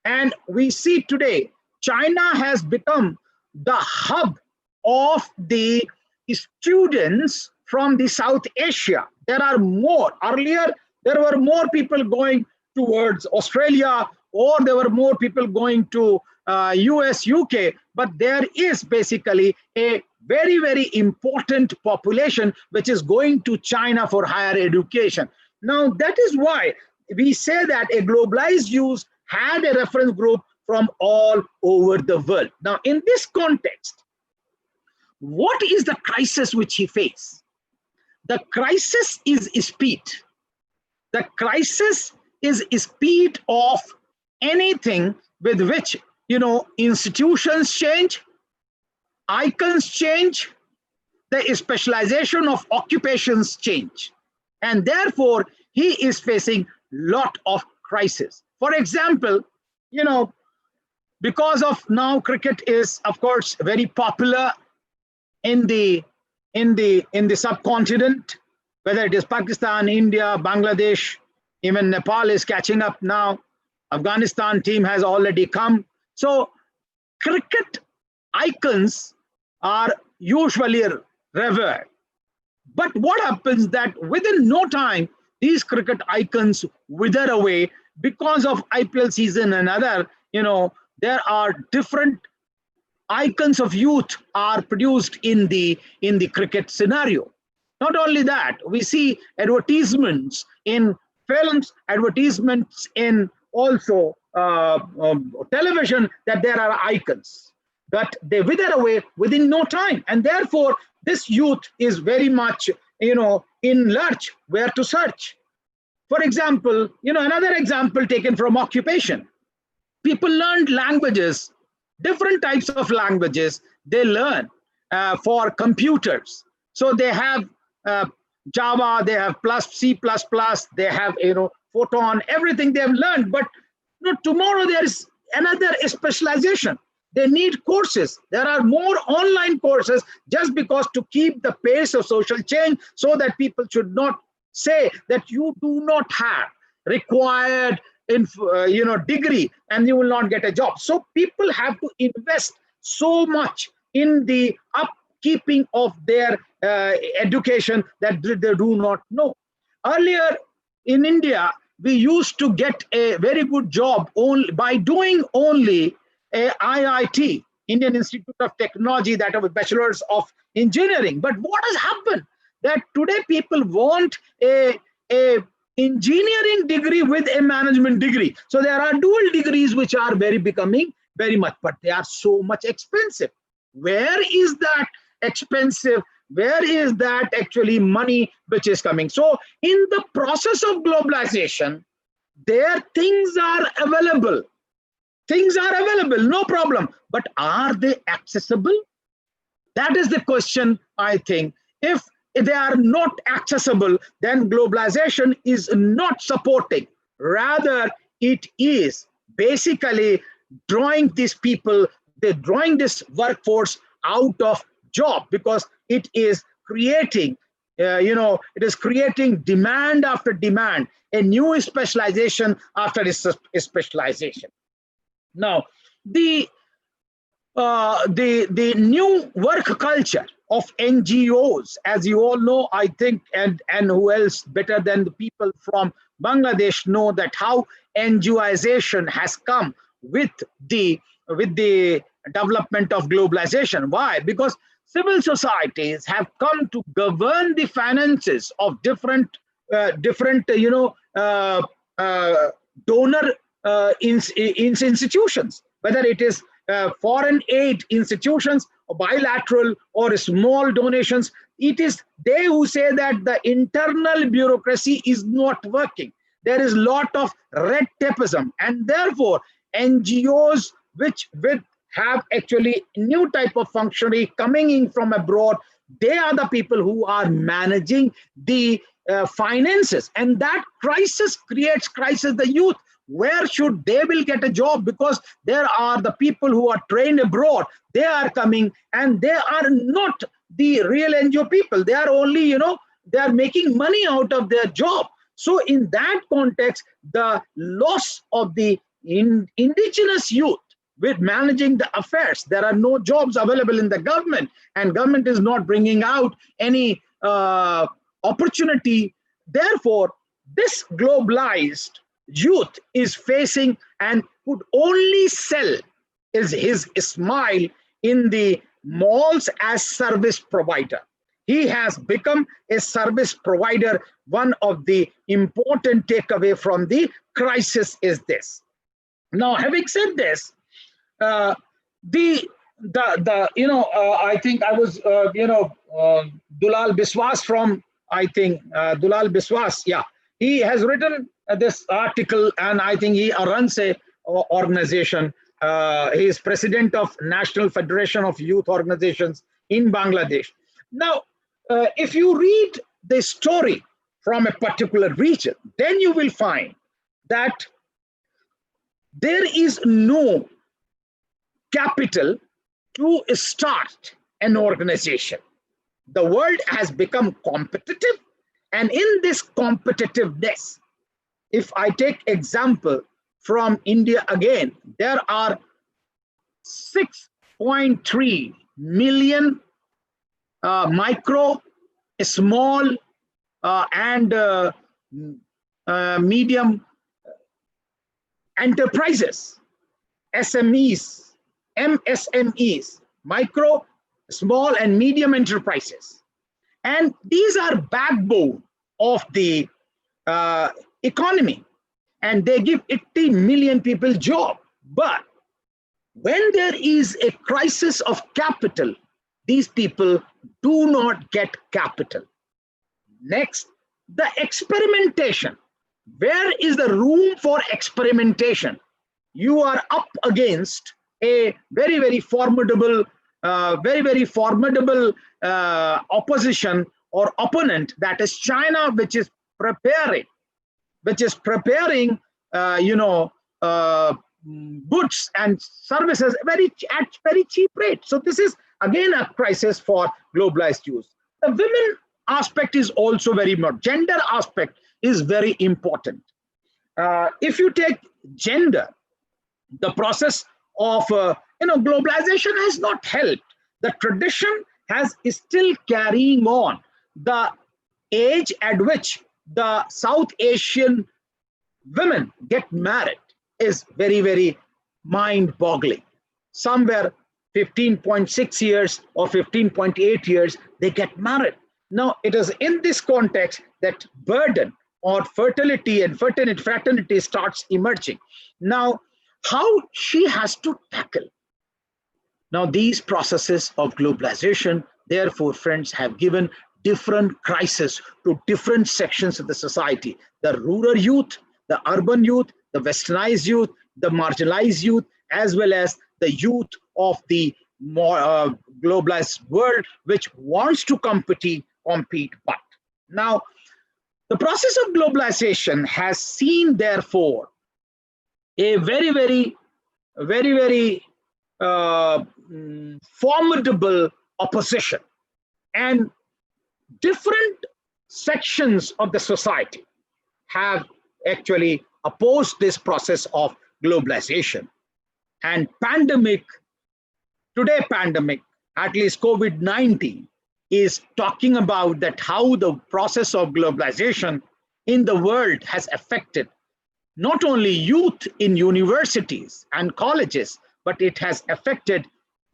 And we see today, China has become the hub of the students from the South Asia. There are more. Earlier, there were more people going towards Australia, or there were more people going to US, UK, but there is basically a very, very important population which is going to China for higher education. Now, that is why we say that a globalized youth had a reference group from all over the world. Now, in this context, what is the crisis which he faced? The crisis is speed. The crisis is speed of anything with which, institutions change, icons change, the specialization of occupations change. And therefore, he is facing lot of crisis. For example, because of now cricket is, of course, very popular in the subcontinent, whether it is Pakistan, India, Bangladesh, even Nepal is catching up now. Afghanistan team has already come. So cricket icons are usually revered. But what happens that within no time, these cricket icons wither away because of IPL season and other, there are different icons of youth are produced in the cricket scenario. Not only that, we see advertisements in films, advertisements in also television, that there are icons, but they wither away within no time. And therefore, this youth is very much, in lurch, where to search. For example, another example taken from occupation. People learned languages, different types of languages they learn for computers. So they have Java, they have C++, they have Photon, everything they have learned. But tomorrow there is another specialization. They need courses. There are more online courses, just because to keep the pace of social change, so that people should not say that you do not have required degree and you will not get a job. So people have to invest so much in the upkeeping of their education that they do not know. Earlier in India, we used to get a very good job only by doing only a IIT, Indian Institute of Technology, that have a bachelor's of engineering. But what has happened? That today people want a engineering degree with a management degree. So there are dual degrees which are becoming very much, but they are so much expensive. Where is that expensive? Where is that actually money which is coming? So in the process of globalization, there things are available. Things are available, no problem. But are they accessible? That is the question, I think. If they are not accessible, then globalization is not supporting. Rather, it is basically drawing these people, they're drawing this workforce out of job, because it is creating, it is creating demand after demand, a new specialization after this specialization. Now, the new work culture of NGOs, as you all know, I think, and who else better than the people from Bangladesh know that how NGOization has come with the development of globalization. Why? Because civil societies have come to govern the finances of different donor institutions, whether it is foreign aid institutions, or bilateral or small donations. It is they who say that the internal bureaucracy is not working. There is a lot of red tapeism, and therefore NGOs which have actually new type of functionary coming in from abroad, they are the people who are managing the finances, and that crisis creates crisis. The youth, where should they will get a job? Because there are the people who are trained abroad, they are coming, and they are not the real NGO people. They are only, they are making money out of their job. So in that context, the loss of the indigenous youth with managing the affairs, there are no jobs available in the government, and government is not bringing out any opportunity. Therefore, this globalized youth is facing and could only sell is his smile in the malls as service provider. He has become a service provider. One of the important takeaway from the crisis is this. Now, having said this, I think I was Dulal Biswas from Dulal Biswas, yeah, he has written this article, and I think he runs a organization. He is president of National Federation of Youth Organizations in Bangladesh. Now, if you read the story from a particular region, then you will find that there is no capital to start an organization. The world has become competitive, and in this competitiveness, if I take example from India again, there are 6.3 million micro, small, and medium enterprises, SMEs, MSMEs, micro, small and medium enterprises. And these are backbone of the economy, and they give 80 million people job. But when there is a crisis of capital, these people do not get capital. Next, the experimentation. Where is the room for experimentation? You are up against a very formidable, opposition or opponent, that is China, which is preparing, goods and services at very cheap rate. So this is again a crisis for globalized youth. The women aspect is also very important. Gender aspect is very important. If you take gender, the process of globalization has not helped. The tradition is still carrying on. The age at which the South Asian women get married is very mind-boggling. Somewhere 15.6 years or 15.8 years, they get married. Now, it is in this context that burden or fertility and fraternity starts emerging. Now, how she has to tackle. Now, these processes of globalization, therefore, friends, have given different crises to different sections of the society. The rural youth, the urban youth, the westernized youth, the marginalized youth, as well as the youth of the more globalized world, which wants to compete. But now, the process of globalization has seen, therefore, a very formidable opposition, and different sections of the society have actually opposed this process of globalization. And pandemic, at least COVID-19, is talking about that how the process of globalization in the world has affected not only youth in universities and colleges, but it has affected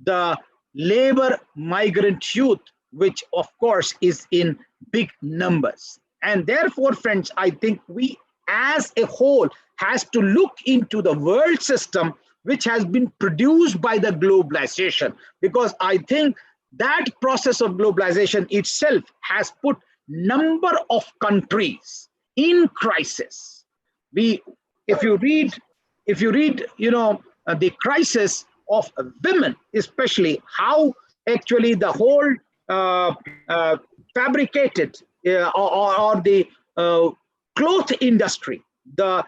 the labor migrant youth, which of course is in big numbers. And therefore, friends, I think we as a whole has to look into the world system which has been produced by the globalization, because I think that process of globalization itself has put number of countries in crisis. If you read, the crisis of women, especially how actually the whole fabricated or the cloth industry, the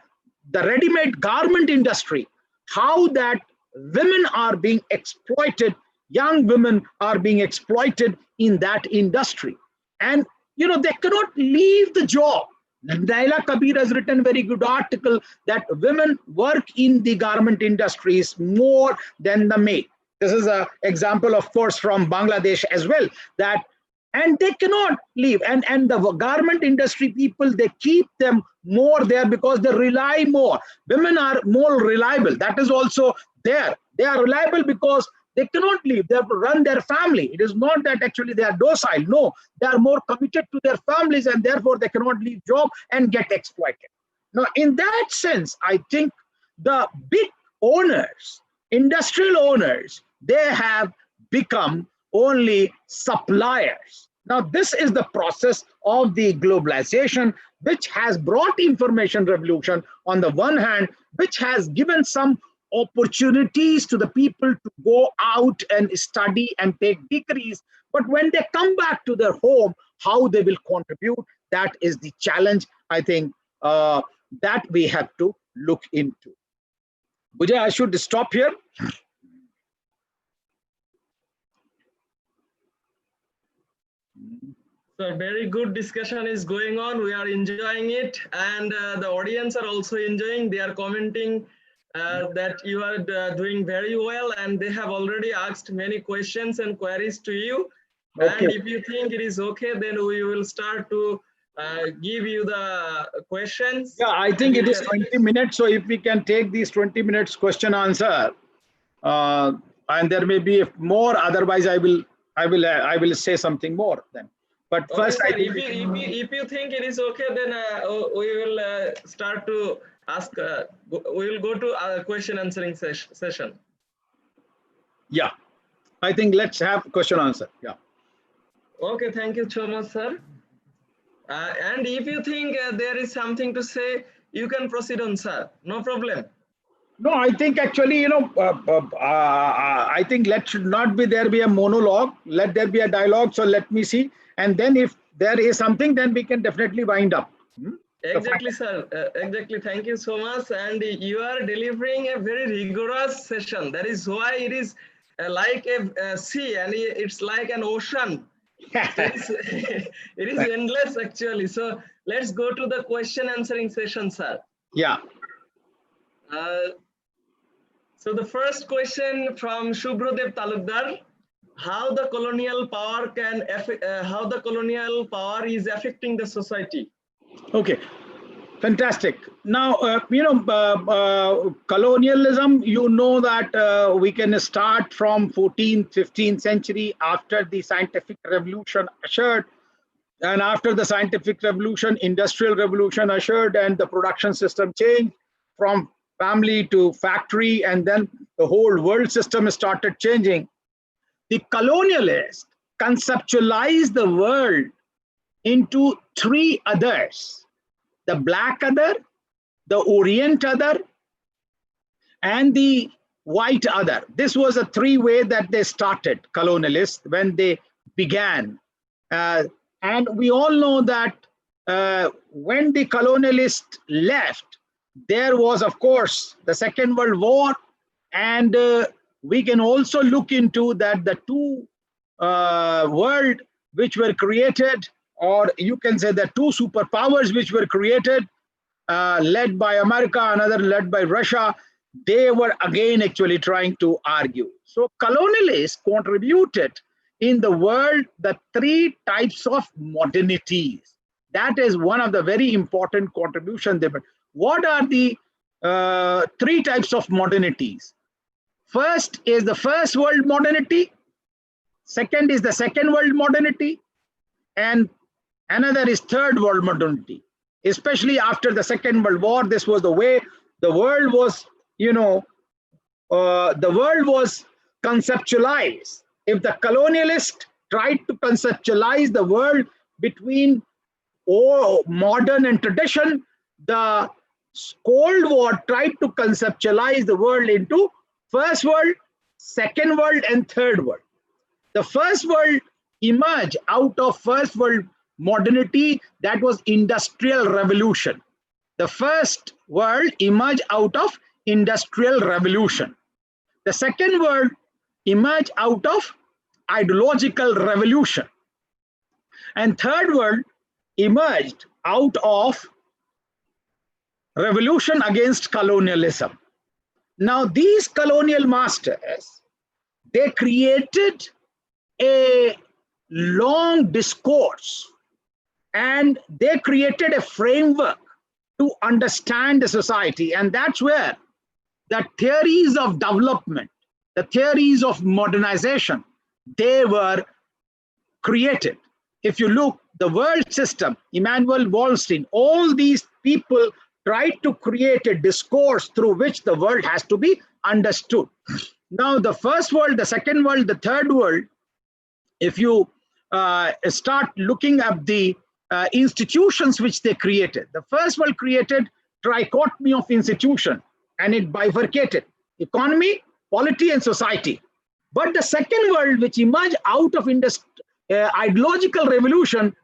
ready-made garment industry, how that women are being exploited, young women are being exploited in that industry. And, they cannot leave the job. Naila Kabir has written a very good article that women work in the garment industries more than the maid. This is an example, of course, from Bangladesh as well, and they cannot leave. And the garment industry people, they keep them more there because they rely more. Women are more reliable. That is also there. They are reliable because they cannot leave. They have to run their family. It is not that actually they are docile. No, they are more committed to their families, and therefore they cannot leave job and get exploited. Now, in that sense, I think the big owners, industrial owners, they have become only suppliers. Now, this is the process of the globalization, which has brought information revolution on the one hand, which has given some opportunities to the people to go out and study and take degrees. But when they come back to their home, how they will contribute, that is the challenge, I think, that we have to look into. Bujay, I should stop here. So very good discussion is going on. We are enjoying it, and the audience are also enjoying. They are commenting that you are doing very well, and they have already asked many questions and queries to you. Okay. And if you think it is okay, then we will start to give you the questions. Yeah, I think it is 20 minutes. So if we can take these 20 minutes question answer, and there may be more. Otherwise, I will say something more then. But Okay, first, sir, I think if you think it is okay, then we will start to ask. We will go to a question answering session. yeah, I think let's have question answer. Yeah. Okay, thank you so much, sir. And if you think there is something to say, you can proceed on, sir. No problem. No, I think actually, I think let should not be there be a monologue. Let there be a dialogue. So let me see, and then if there is something, then we can definitely wind up. Exactly, sir. Exactly. Thank you so much. And you are delivering a very rigorous session. That is why it is like a sea, and it's like an ocean. It is endless actually. So let's go to the question answering session, sir. Yeah. So the first question from Shubhradev Talukdar: how the colonial power how the colonial power is affecting the society? Okay. Fantastic. Now, colonialism, you know that we can start from 14th, 15th century after the scientific revolution assured. And after the scientific revolution, industrial revolution assured, and the production system changed from family to factory, and then the whole world system started changing. The colonialists conceptualized the world into three others: the black other, the Orient other, and the white other. This was a three-way that they started, colonialists, when they began. And we all know that when the colonialists left, there was, of course, the Second World War, and we can also look into that the two world which were created, or you can say the two superpowers which were created, led by America, another led by Russia, they were again actually trying to argue. So colonialists contributed in the world the three types of modernities. That is one of the very important contributions they made. What are the three types of modernities? First is the first world modernity, second is the second world modernity, and another is third world modernity. Especially after the Second World War, this was the way the world was, the world was conceptualized. If the colonialist tried to conceptualize the world between modern and tradition, the Cold War tried to conceptualize the world into first world, second world, and third world. The first world emerged out of first world modernity, that was industrial revolution. The first world emerged out of industrial revolution. The second world emerged out of ideological revolution. And third world emerged out of revolution against colonialism. Now these colonial masters, they created a long discourse, and they created a framework to understand the society. And that's where the theories of development, the theories of modernization, they were created. If you look, the world system, Immanuel Wallerstein, all these people tried to create a discourse through which the world has to be understood. Now, the first world, the second world, the third world, if you start looking at the institutions which they created. The first world created trichotomy of institution, and it bifurcated economy, polity, and society. But the second world, which emerged out of ideological revolution,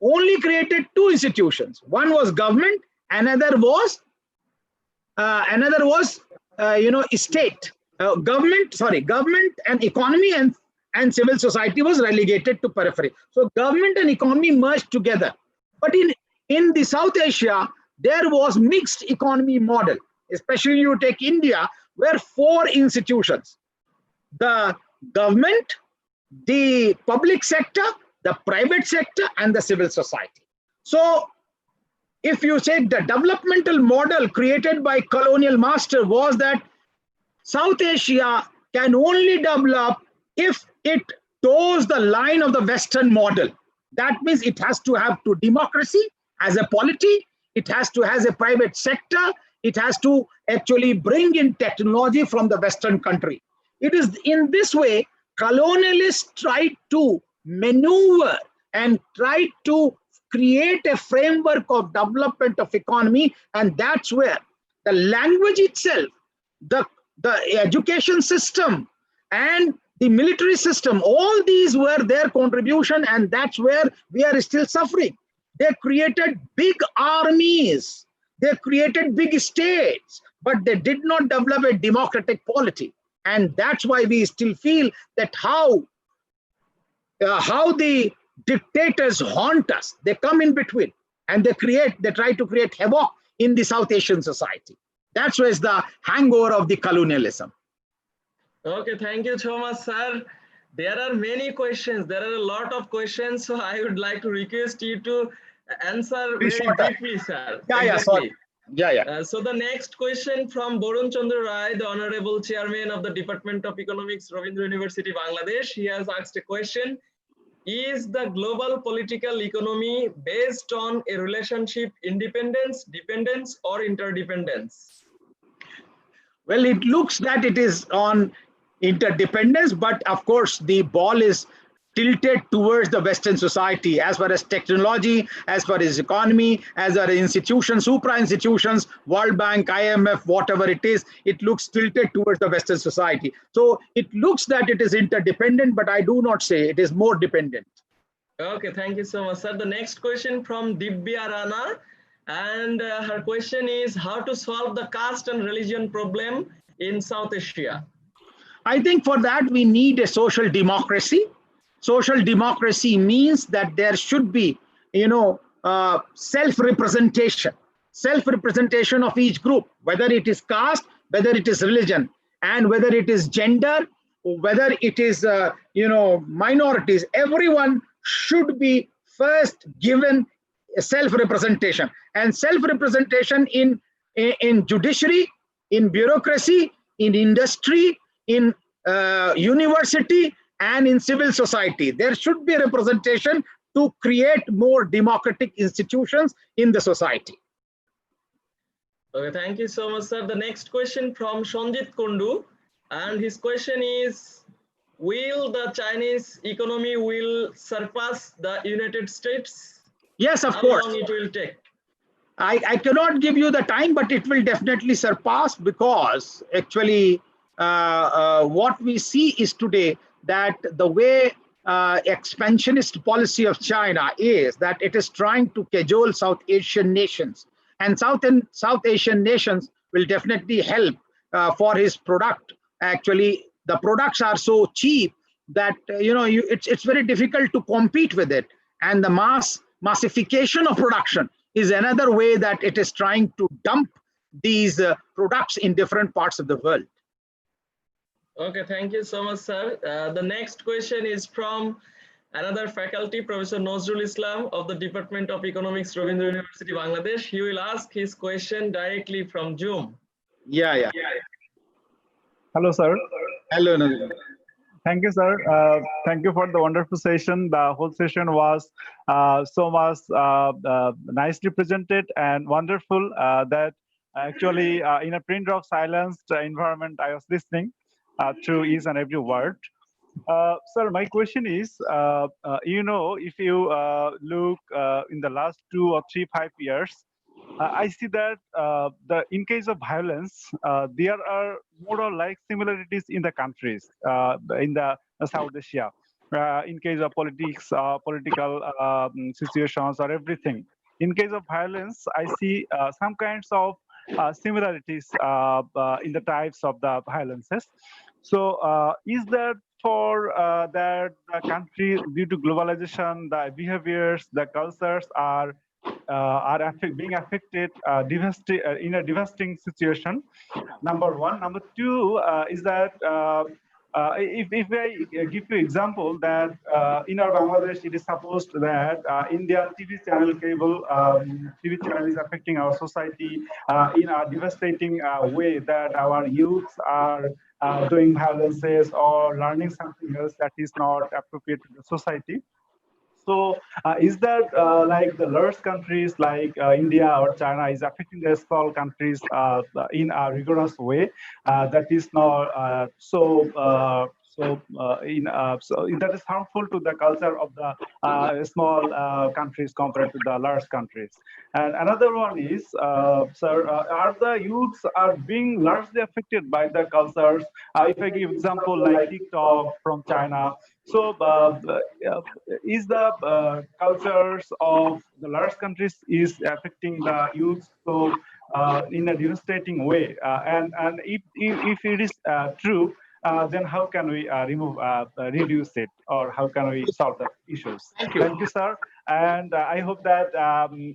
only created two institutions. One was government, another was state. Government and economy and civil society was relegated to periphery. So government and economy merged together. But in the South Asia, there was mixed economy model, especially you take India, where four institutions: the government, the public sector, the private sector, and the civil society. So if you say the developmental model created by colonial master was that South Asia can only develop if it toes the line of the Western model. That means it has to have to democracy as a polity, it has to have a private sector, it has to actually bring in technology from the Western country. It is in this way colonialists tried to maneuver and tried to create a framework of development of economy, and that's where the language itself, the education system, and the military system, all these were their contribution, and that's where we are still suffering. They created big armies, they created big states, but they did not develop a democratic polity. And that's why we still feel that how the dictators haunt us. They come in between and they try to create havoc in the South Asian society. That's where is the hangover of the colonialism. Okay, thank you so much, sir. There are many questions. There are a lot of questions. So I would like to request you to answer very briefly, sir. Yeah, exactly. Yeah. So the next question from Borun Chandra Rai, the Honorable Chairman of the Department of Economics, Rabindra University, Bangladesh. He has asked a question. Is the global political economy based on a relationship independence, dependence, or interdependence? Well, it looks that it is on interdependence, but of course the ball is tilted towards the Western society as far as technology, as far as economy, as far as institutions, supra institutions, World Bank, IMF, whatever it is, it looks tilted towards the Western society. So it looks that it is interdependent, but I do not say it is more dependent. Okay, thank you so much, sir. The next question from Dibya Rana, and her question is how to solve the caste and religion problem in South Asia. I think for that we need a social democracy. Social democracy means that there should be, self-representation of each group, whether it is caste, whether it is religion, and whether it is gender, or whether it is, minorities. Everyone should be first given a self-representation, and self-representation in judiciary, in bureaucracy, in industry, in university, and in civil society. There should be representation to create more democratic institutions in the society. Okay, thank you so much, sir. The next question from Sanjit Kundu, and his question is, will the Chinese economy will surpass the United States? Yes, of course. How long it will take? I cannot give you the time, but it will definitely surpass, because actually what we see is today that the way expansionist policy of China is that it is trying to cajole South Asian nations, and South Asian nations will definitely help for his product. Actually, the products are so cheap that it's very difficult to compete with it, and the massification of production is another way that it is trying to dump these products in different parts of the world. Okay, thank you so much, sir. The next question is from another faculty, Professor Nazrul Islam of the Department of Economics, Rabindra University, Bangladesh. He will ask his question directly from Zoom. Yeah. Hello, sir. Hello, Nazrul. Thank you, sir. Thank you for the wonderful session. The whole session was so much nicely presented and wonderful that actually in a print of silenced environment, I was listening to each and every word. Sir, my question is, if you look in the last 2 or 3, 5 years, I see that in case of violence, there are more or like similarities in the countries in the South Asia. In case of politics, political situations, or everything. In case of violence, I see some kinds of similarities in the types of the violences. So, is that for that the country, due to globalization, the behaviors, the cultures are being affected in a devastating situation? Number one. Number two is that if I give you example that in our Bangladesh, it is supposed that Indian TV channel, cable TV channel is affecting our society in a devastating way, that our youths are doing violences or learning something else that is not appropriate to the society. So, is that like the large countries like India or China is affecting the small countries in a rigorous way that is not so that is harmful to the culture of the small countries compared to the large countries. And another one is, sir, are the youths are being largely affected by the cultures? If I give example like TikTok from China, so is the cultures of the large countries is affecting the youth so in a devastating way? And if it is true, then how can we reduce it, or how can we solve the issues? Thank you. Thank you, sir. And I hope that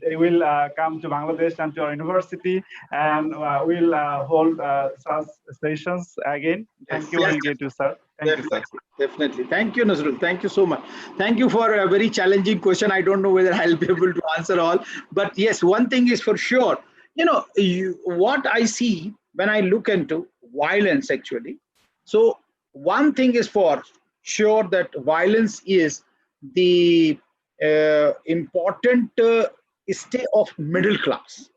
it will come to Bangladesh and to our university, and we'll hold such sessions again. Thank you, Yes, very great, sir. Thank you, sir. definitely. Thank you, Nazrul. Thank you so much. Thank you for a very challenging question. I don't know whether I'll be able to answer all, but yes, one thing is for sure. What I see when I look into violence actually. So one thing is for sure that violence is the important state of middle class.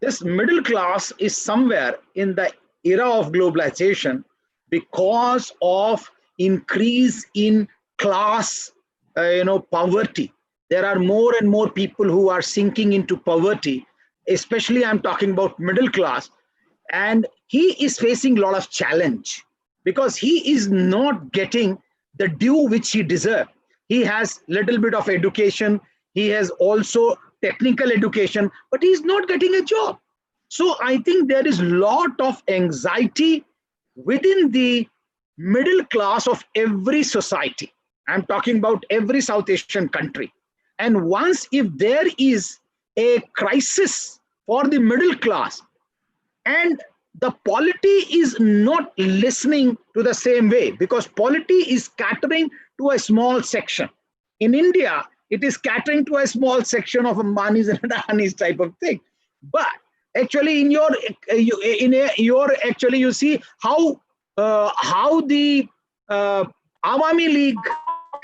This middle class is somewhere in the era of globalization because of increase in class poverty. There are more and more people who are sinking into poverty, especially I'm talking about middle class, and he is facing a lot of challenge because he is not getting the due which he deserves. He has little bit of education, he has also technical education, but he is not getting a job. So I think there is lot of anxiety within the middle class of every society. I'm talking about every South Asian country. And once if there is a crisis for the middle class, and the polity is not listening to the same way, because polity is catering to a small section. In India, it is catering to a small section of Ambanis and Adanis type of thing. But actually, in your actually, you see how the Awami League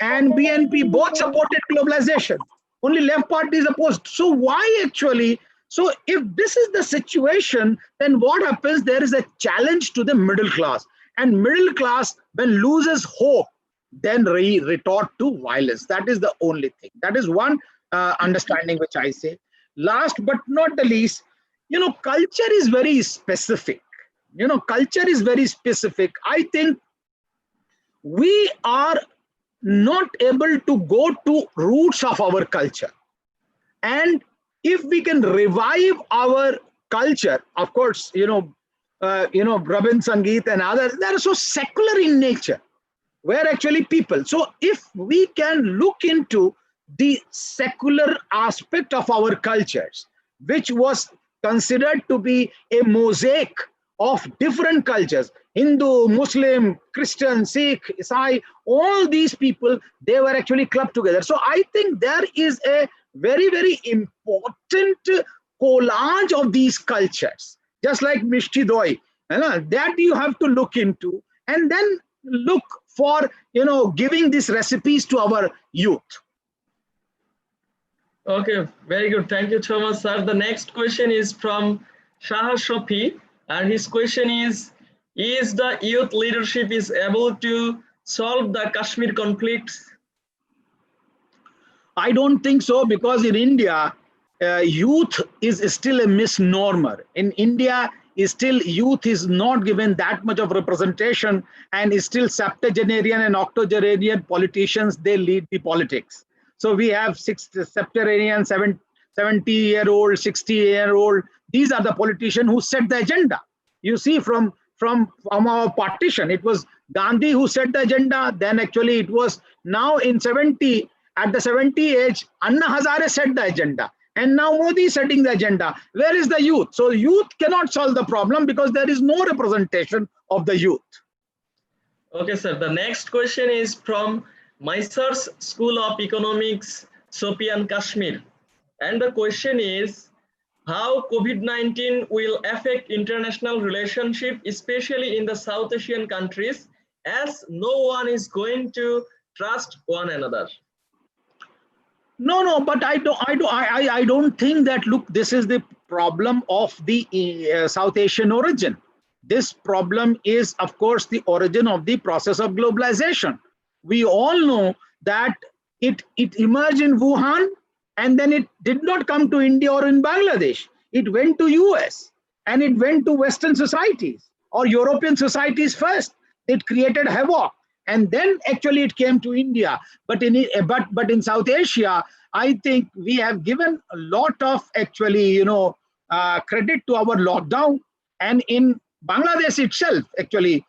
and BNP both supported globalization. Only left party is opposed. So why actually? So if this is the situation, then what happens? There is a challenge to the middle class, and middle class when loses hope, then retort to violence. That is the only thing. That is one understanding which I say. Last but not the least, culture is very specific. Culture is very specific. I think we are not able to go to roots of our culture. And if we can revive our culture, of course, Rabin Sangeet and others, they are so secular in nature, where actually people. So if we can look into the secular aspect of our cultures, which was considered to be a mosaic of different cultures, Hindu, Muslim, Christian, Sikh, Isai, all these people, they were actually clubbed together. So I think there is a very, very important collage of these cultures, just like Mishti Doi, that you have to look into, and then look for, giving these recipes to our youth. Okay, very good. Thank you so much, sir. The next question is from Shah Shafi, and his question is the youth leadership is able to solve the Kashmir conflicts? I don't think so, because in India, youth is still a misnomer. In India, youth is not given that much of representation, and is still septuagenarian and octogenarian politicians, they lead the politics. So we have septuagenarian, 70-year-old, 60-year-old. These are the politicians who set the agenda. You see, from our partition, it was Gandhi who set the agenda. Then actually it was now at the 70 age, Anna Hazare set the agenda. And now Modi is setting the agenda. Where is the youth? So youth cannot solve the problem because there is no representation of the youth. Okay, sir. The next question is from Mysers School of Economics, Sopian, Kashmir. And the question is, how COVID-19 will affect international relationship, especially in the South Asian countries, as no one is going to trust one another. No, but I don't think that, look, this is the problem of the South Asian origin. This problem is, of course, the origin of the process of globalization. We all know that it emerged in Wuhan, and then it did not come to India or in Bangladesh. It went to US, and it went to Western societies or European societies first. It created havoc, and then actually it came to India. But in South Asia, I think we have given a lot of actually credit to our lockdown. And in Bangladesh itself, actually,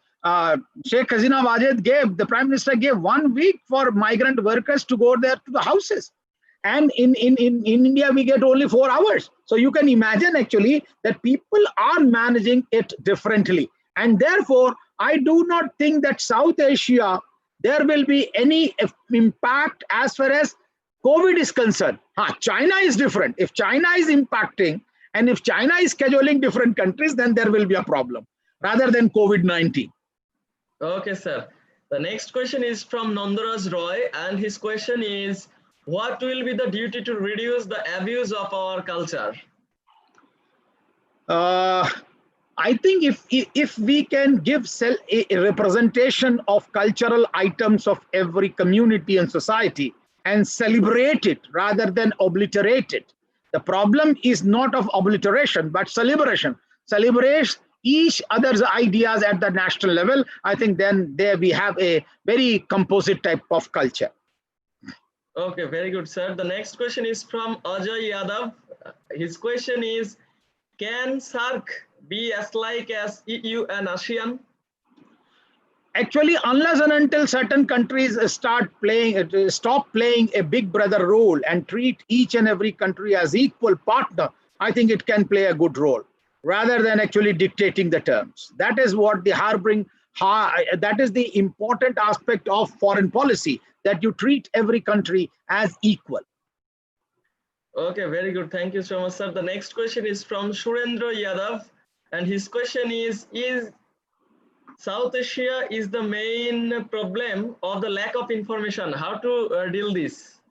Sheikh Hasina Wajed the Prime Minister gave 1 week for migrant workers to go there to the houses. And in India, we get only 4 hours. So you can imagine actually that people are managing it differently. And therefore, I do not think that South Asia, there will be any impact as far as COVID is concerned. China is different. If China is impacting, and if China is scheduling different countries, then there will be a problem rather than COVID-19. Okay, sir. The next question is from Nandaraj Roy, and his question is, what will be the duty to reduce the abuse of our culture? I think if we can give a representation of cultural items of every community and society and celebrate it rather than obliterate it. The problem is not of obliteration, but celebration. Celebrate each other's ideas at the national level. I think then there we have a very composite type of culture. Okay, very good, sir. The next question is from Ajay Yadav. His question is, can SAARC be as like as EU and ASEAN? Actually, unless and until certain countries stop playing a big brother role and treat each and every country as equal partner, I think it can play a good role rather than actually dictating the terms. That is what that is the important aspect of foreign policy, that you treat every country as equal. Okay, very good. Thank you so much, sir. The next question is from Surendra Yadav, and his question is South Asia is the main problem of the lack of information. How to deal this?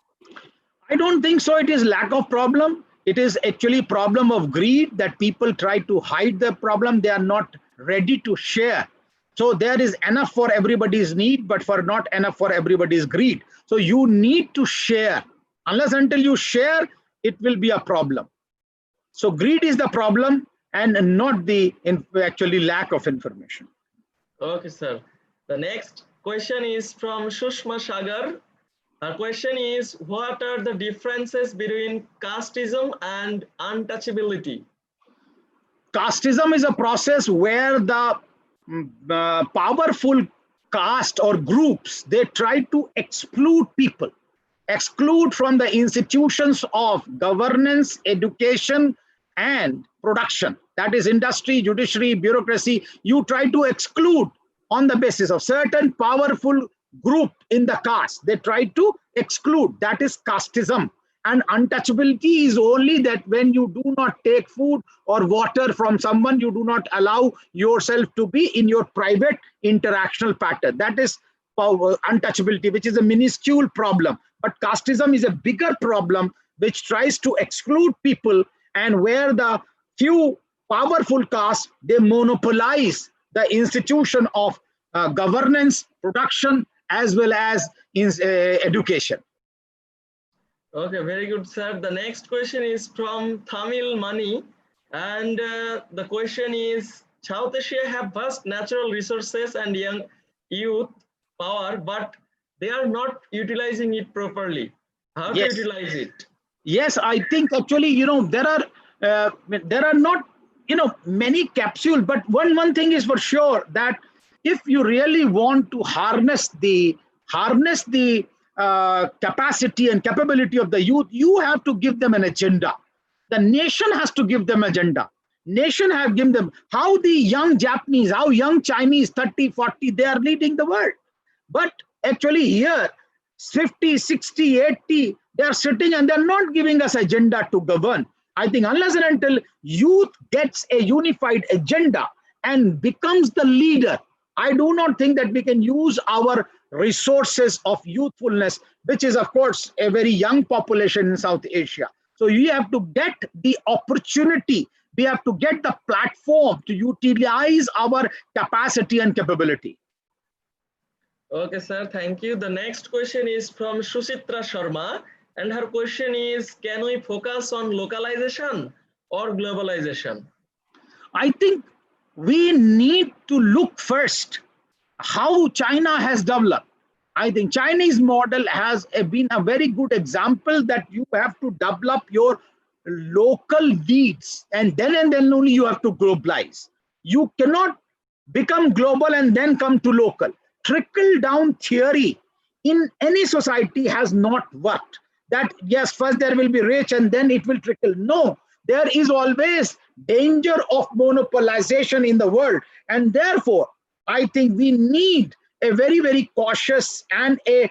I don't think so. It is lack of problem. It is actually problem of greed, that people try to hide the problem. They are not ready to share. So there is enough for everybody's need, but for not enough for everybody's greed. So you need to share. Unless until you share, it will be a problem. So greed is the problem and not the actually lack of information. Okay, sir. The next question is from Shushma Sagar. Her question is, what are the differences between casteism and untouchability? Casteism is a process where the powerful caste or groups, they try to exclude people, exclude from the institutions of governance, education, and production. That is industry, judiciary, bureaucracy. You try to exclude on the basis of certain powerful group in the caste. They try to exclude. That is casteism. And untouchability is only that when you do not take food or water from someone, you do not allow yourself to be in your private interactional pattern. That is untouchability, which is a minuscule problem. But casteism is a bigger problem which tries to exclude people, and where the few powerful castes, they monopolize the institution of governance, production, as well as education. Okay, very good, sir. The next question is from Tamil Mani, and the question is, South Asia have vast natural resources and young youth power, but they are not utilizing it properly. How to utilize it? Yes, I think actually, there are not, many capsules, but one thing is for sure, that if you really want to harness the capacity and capability of the youth, you have to give them an agenda. The nation has to give them agenda. Nation have given them how the young Japanese, how young Chinese, 30, 40, they are leading the world. But actually here, 50, 60, 80, they are sitting and they're not giving us agenda to govern. I think unless and until youth gets a unified agenda and becomes the leader, I do not think that we can use our resources of youthfulness, which is, of course, a very young population in South Asia. So we have to get the opportunity, we have to get the platform to utilize our capacity and capability. Okay, sir, thank you. The next question is from Suchitra Sharma, and her question is, can we focus on localization or globalization? I think we need to look first how China has developed. I think Chinese model has been a very good example that you have to develop your local needs and then only you have to globalize. You cannot become global and then come to local. Trickle down theory in any society has not worked. That yes, first there will be rich and then it will trickle. No, there is always danger of monopolization in the world. And therefore, I think we need a very, very cautious and a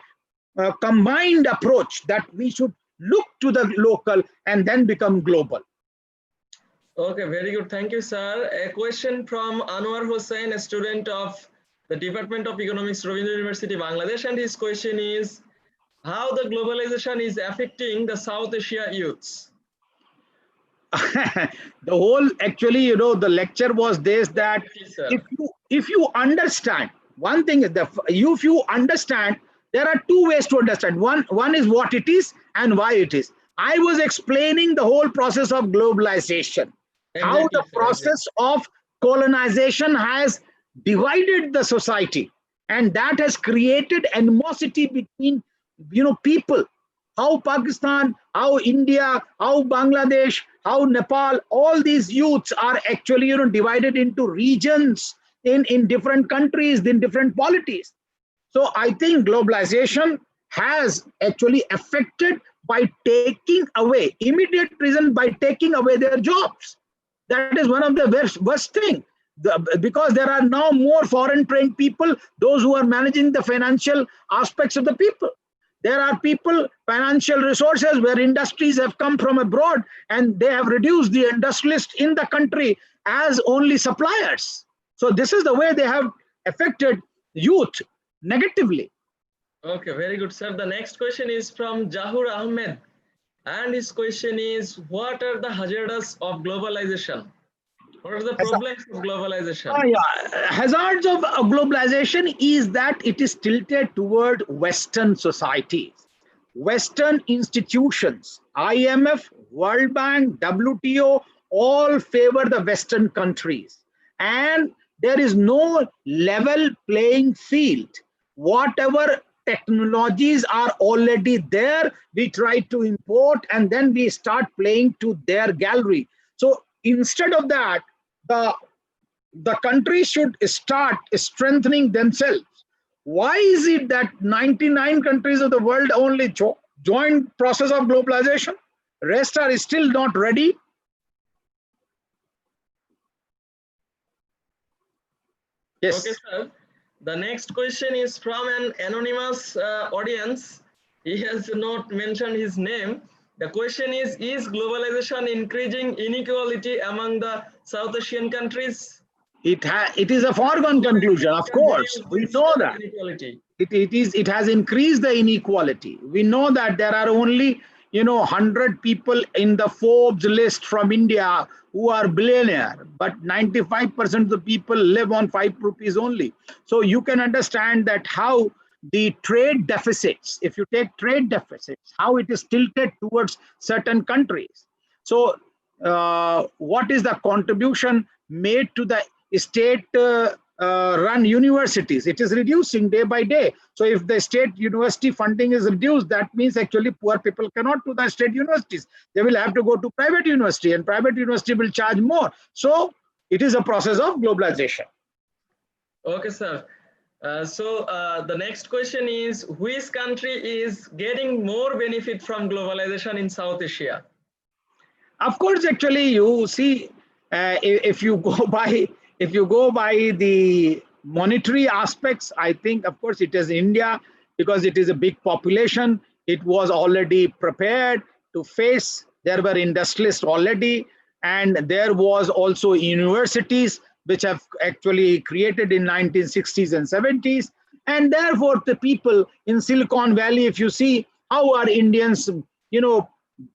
combined approach that we should look to the local and then become global. Okay, very good. Thank you, sir. A question from Anwar Hussain, a student of the Department of Economics, Rabindra University, Bangladesh. And his question is, how the globalization is affecting the South Asia youths? The whole, actually, you know, the lecture was this, that if you understand, one thing is that if you understand, there are two ways to understand. One is what it is and why it is. I was explaining the whole process of globalization, how the process of colonization has divided the society, and that has created animosity between, you know, people. How Pakistan, how India, how Bangladesh, how Nepal, all these youths are actually, you know, divided into regions in different countries, in different polities. So I think globalization has actually affected by taking away, immediate reason, by taking away their jobs. That is one of the worst thing. Because there are now more foreign trained people, those who are managing the financial aspects of the people. There are people, financial resources, where industries have come from abroad and they have reduced the industrialists in the country as only suppliers. So this is the way they have affected youth negatively. Okay, very good, sir. The next question is from Jahur Ahmed. And his question is, what are the hazards of globalization? What are the problems of globalization? Hazards of globalization is that it is tilted toward Western societies, Western institutions, IMF, World Bank, WTO, all favor the Western countries. And there is no level playing field. Whatever technologies are already there, we try to import and then we start playing to their gallery. So instead of that, the country should start strengthening themselves. Why is it that 99 countries of the world only joined process of globalization? Rest are still not ready. Yes. Okay, sir. The next question is from an anonymous audience. He has not mentioned his name. The question is globalization increasing inequality among the South Asian countries? It is a foregone conclusion, of course. We know that. It has increased the inequality. We know that there are only, you know, 100 people in the Forbes list from India who are billionaire, but 95% of the people live on 5 rupees only. So you can understand that how the trade deficits, if you take trade deficits, how it is tilted towards certain countries. So what is the contribution made to the state run universities? It is reducing day by day. So if the state university funding is reduced, that means actually poor people cannot do the state universities. They will have to go to private university, and private university will charge more. So it is a process of globalization. Okay, sir. The next question is, which country is getting more benefit from globalization in South Asia? Of course, actually, you see, if you go by the monetary aspects, I think, of course, it is India, because it is a big population. It was already prepared to face there were industrialists already, and there was also universities which have actually created in 1960s and 70s. And therefore, the people in Silicon Valley, if you see how are Indians,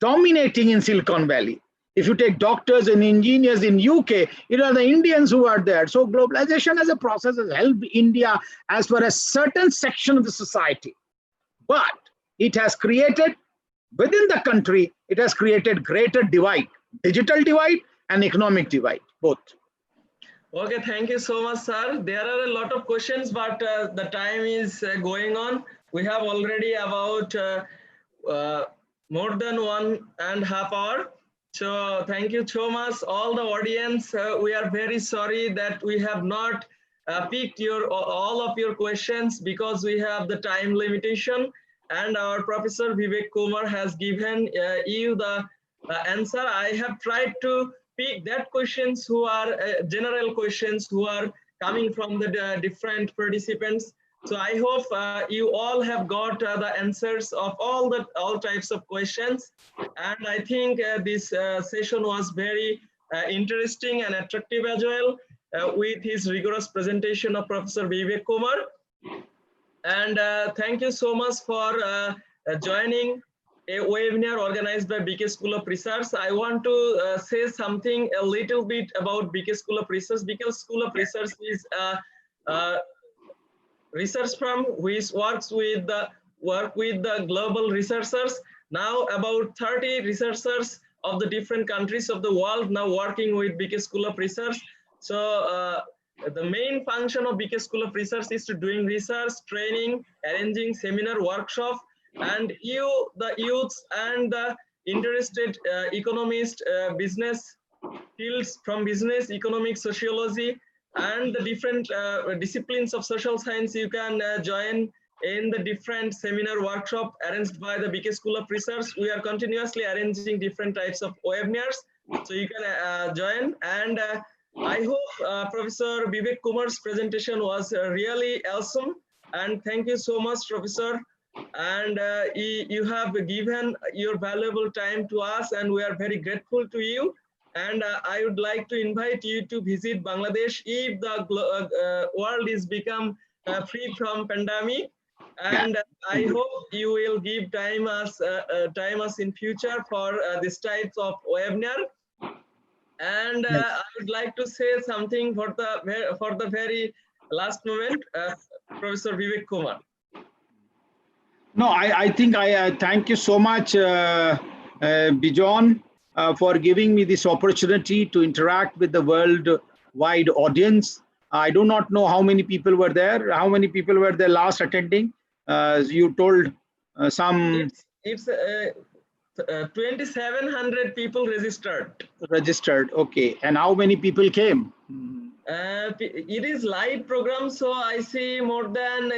dominating in Silicon Valley. If you take doctors and engineers in UK, it are the Indians who are there. So globalization as a process has helped India as for a certain section of the society. But it has created, within the country, it has created greater divide, digital divide and economic divide, both. Okay, thank you so much, sir. There are a lot of questions, but the time is going on. We have already about more than 1.5 hours. So thank you so much, all the audience. We are very sorry that we have not picked all of your questions because we have the time limitation. And our Professor Vivek Kumar has given you the answer. I have tried to pick that questions who are general questions who are coming from the different participants. So I hope you all have got the answers of all types of questions. And I think this session was very interesting and attractive as well with his rigorous presentation of Professor Vivek Kumar. And thank you so much for joining a webinar organized by BK School of Research. I want to say something a little bit about BK School of Research. BK School of Research is a research firm which works with the global researchers. Now about 30 researchers of the different countries of the world now working with BK School of Research. So the main function of BK School of Research is to doing research, training, arranging seminar, workshop, and the youths and the interested economists, business fields from business, economics, sociology, and the different disciplines of social science, you can join in the different seminar workshop arranged by the BK School of Research. We are continuously arranging different types of webinars, so you can join. And I hope Professor Vivek Kumar's presentation was really awesome. And thank you so much, Professor. And you have given your valuable time to us, and we are very grateful to you. And I would like to invite you to visit Bangladesh if the world is become free from pandemic. And I hope you will give time us in future for this types of webinar. And I would like to say something for the very last moment, Professor Vivek Kumar. No, I think I thank you so much, Bijon, for giving me this opportunity to interact with the worldwide audience. I do not know how many people were there. How many people were there last attending? You told some. It's 2,700 people registered. Registered, okay. And how many people came? It is live program, so I see more than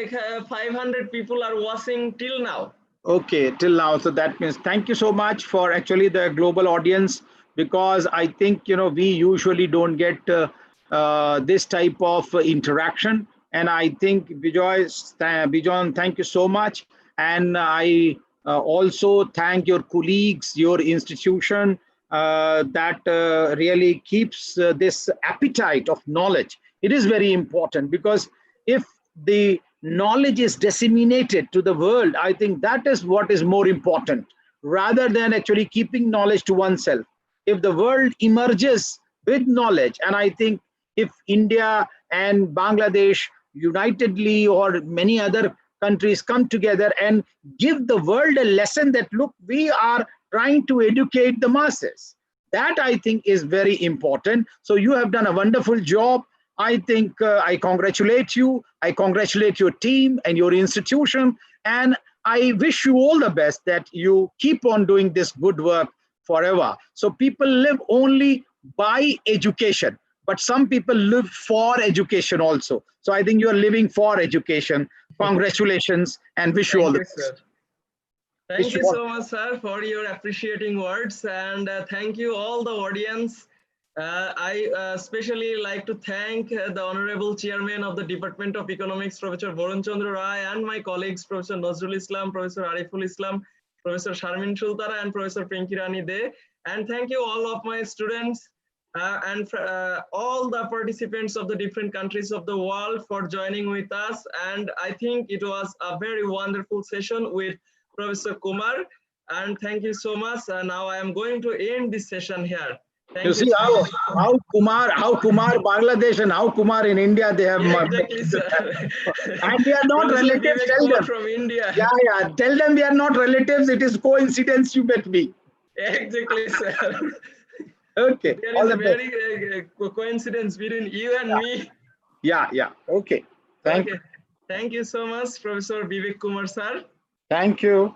500 people are watching till now. Okay, till now. So that means thank you so much for actually the global audience, because I think we usually don't get this type of interaction. And I think Bijon, thank you so much. And I also thank your colleagues, your institution, that really keeps this appetite of knowledge. It is very important, because if the knowledge is disseminated to the world, I think that is what is more important, rather than actually keeping knowledge to oneself. If the world emerges with knowledge, and I think if India and Bangladesh unitedly, or many other countries come together and give the world a lesson that, look, we are trying to educate the masses. That I think is very important. So you have done a wonderful job. I think I congratulate you. I congratulate your team and your institution. And I wish you all the best, that you keep on doing this good work forever. So people live only by education, but some people live for education also. So I think you are living for education. Congratulations, and wish you all the best. Sir. Thank you so much, sir, for your appreciating words, and thank you all the audience. I especially like to thank the Honorable Chairman of the Department of Economics, Professor Varun Chandra Rai, and my colleagues, Professor Nazrul Islam, Professor Ariful Islam, Professor Sharmin Shultara and Professor Pinkirani De. And thank you all of my students and all the participants of the different countries of the world for joining with us. And I think it was a very wonderful session with Professor Kumar. And thank you so much. And now I am going to end this session here. Thank you see how Kumar Bangladesh and how Kumar in India, they have exactly, sir. And we are not Professor relatives. Vivek Tell Kumar them from India. Yeah, tell them we are not relatives. It is coincidence you met me. Exactly, sir. Okay, There all is a the best. very coincidence between you and me. Yeah. Okay. Thank you. Thank you so much, Professor Vivek Kumar, sir. Thank you.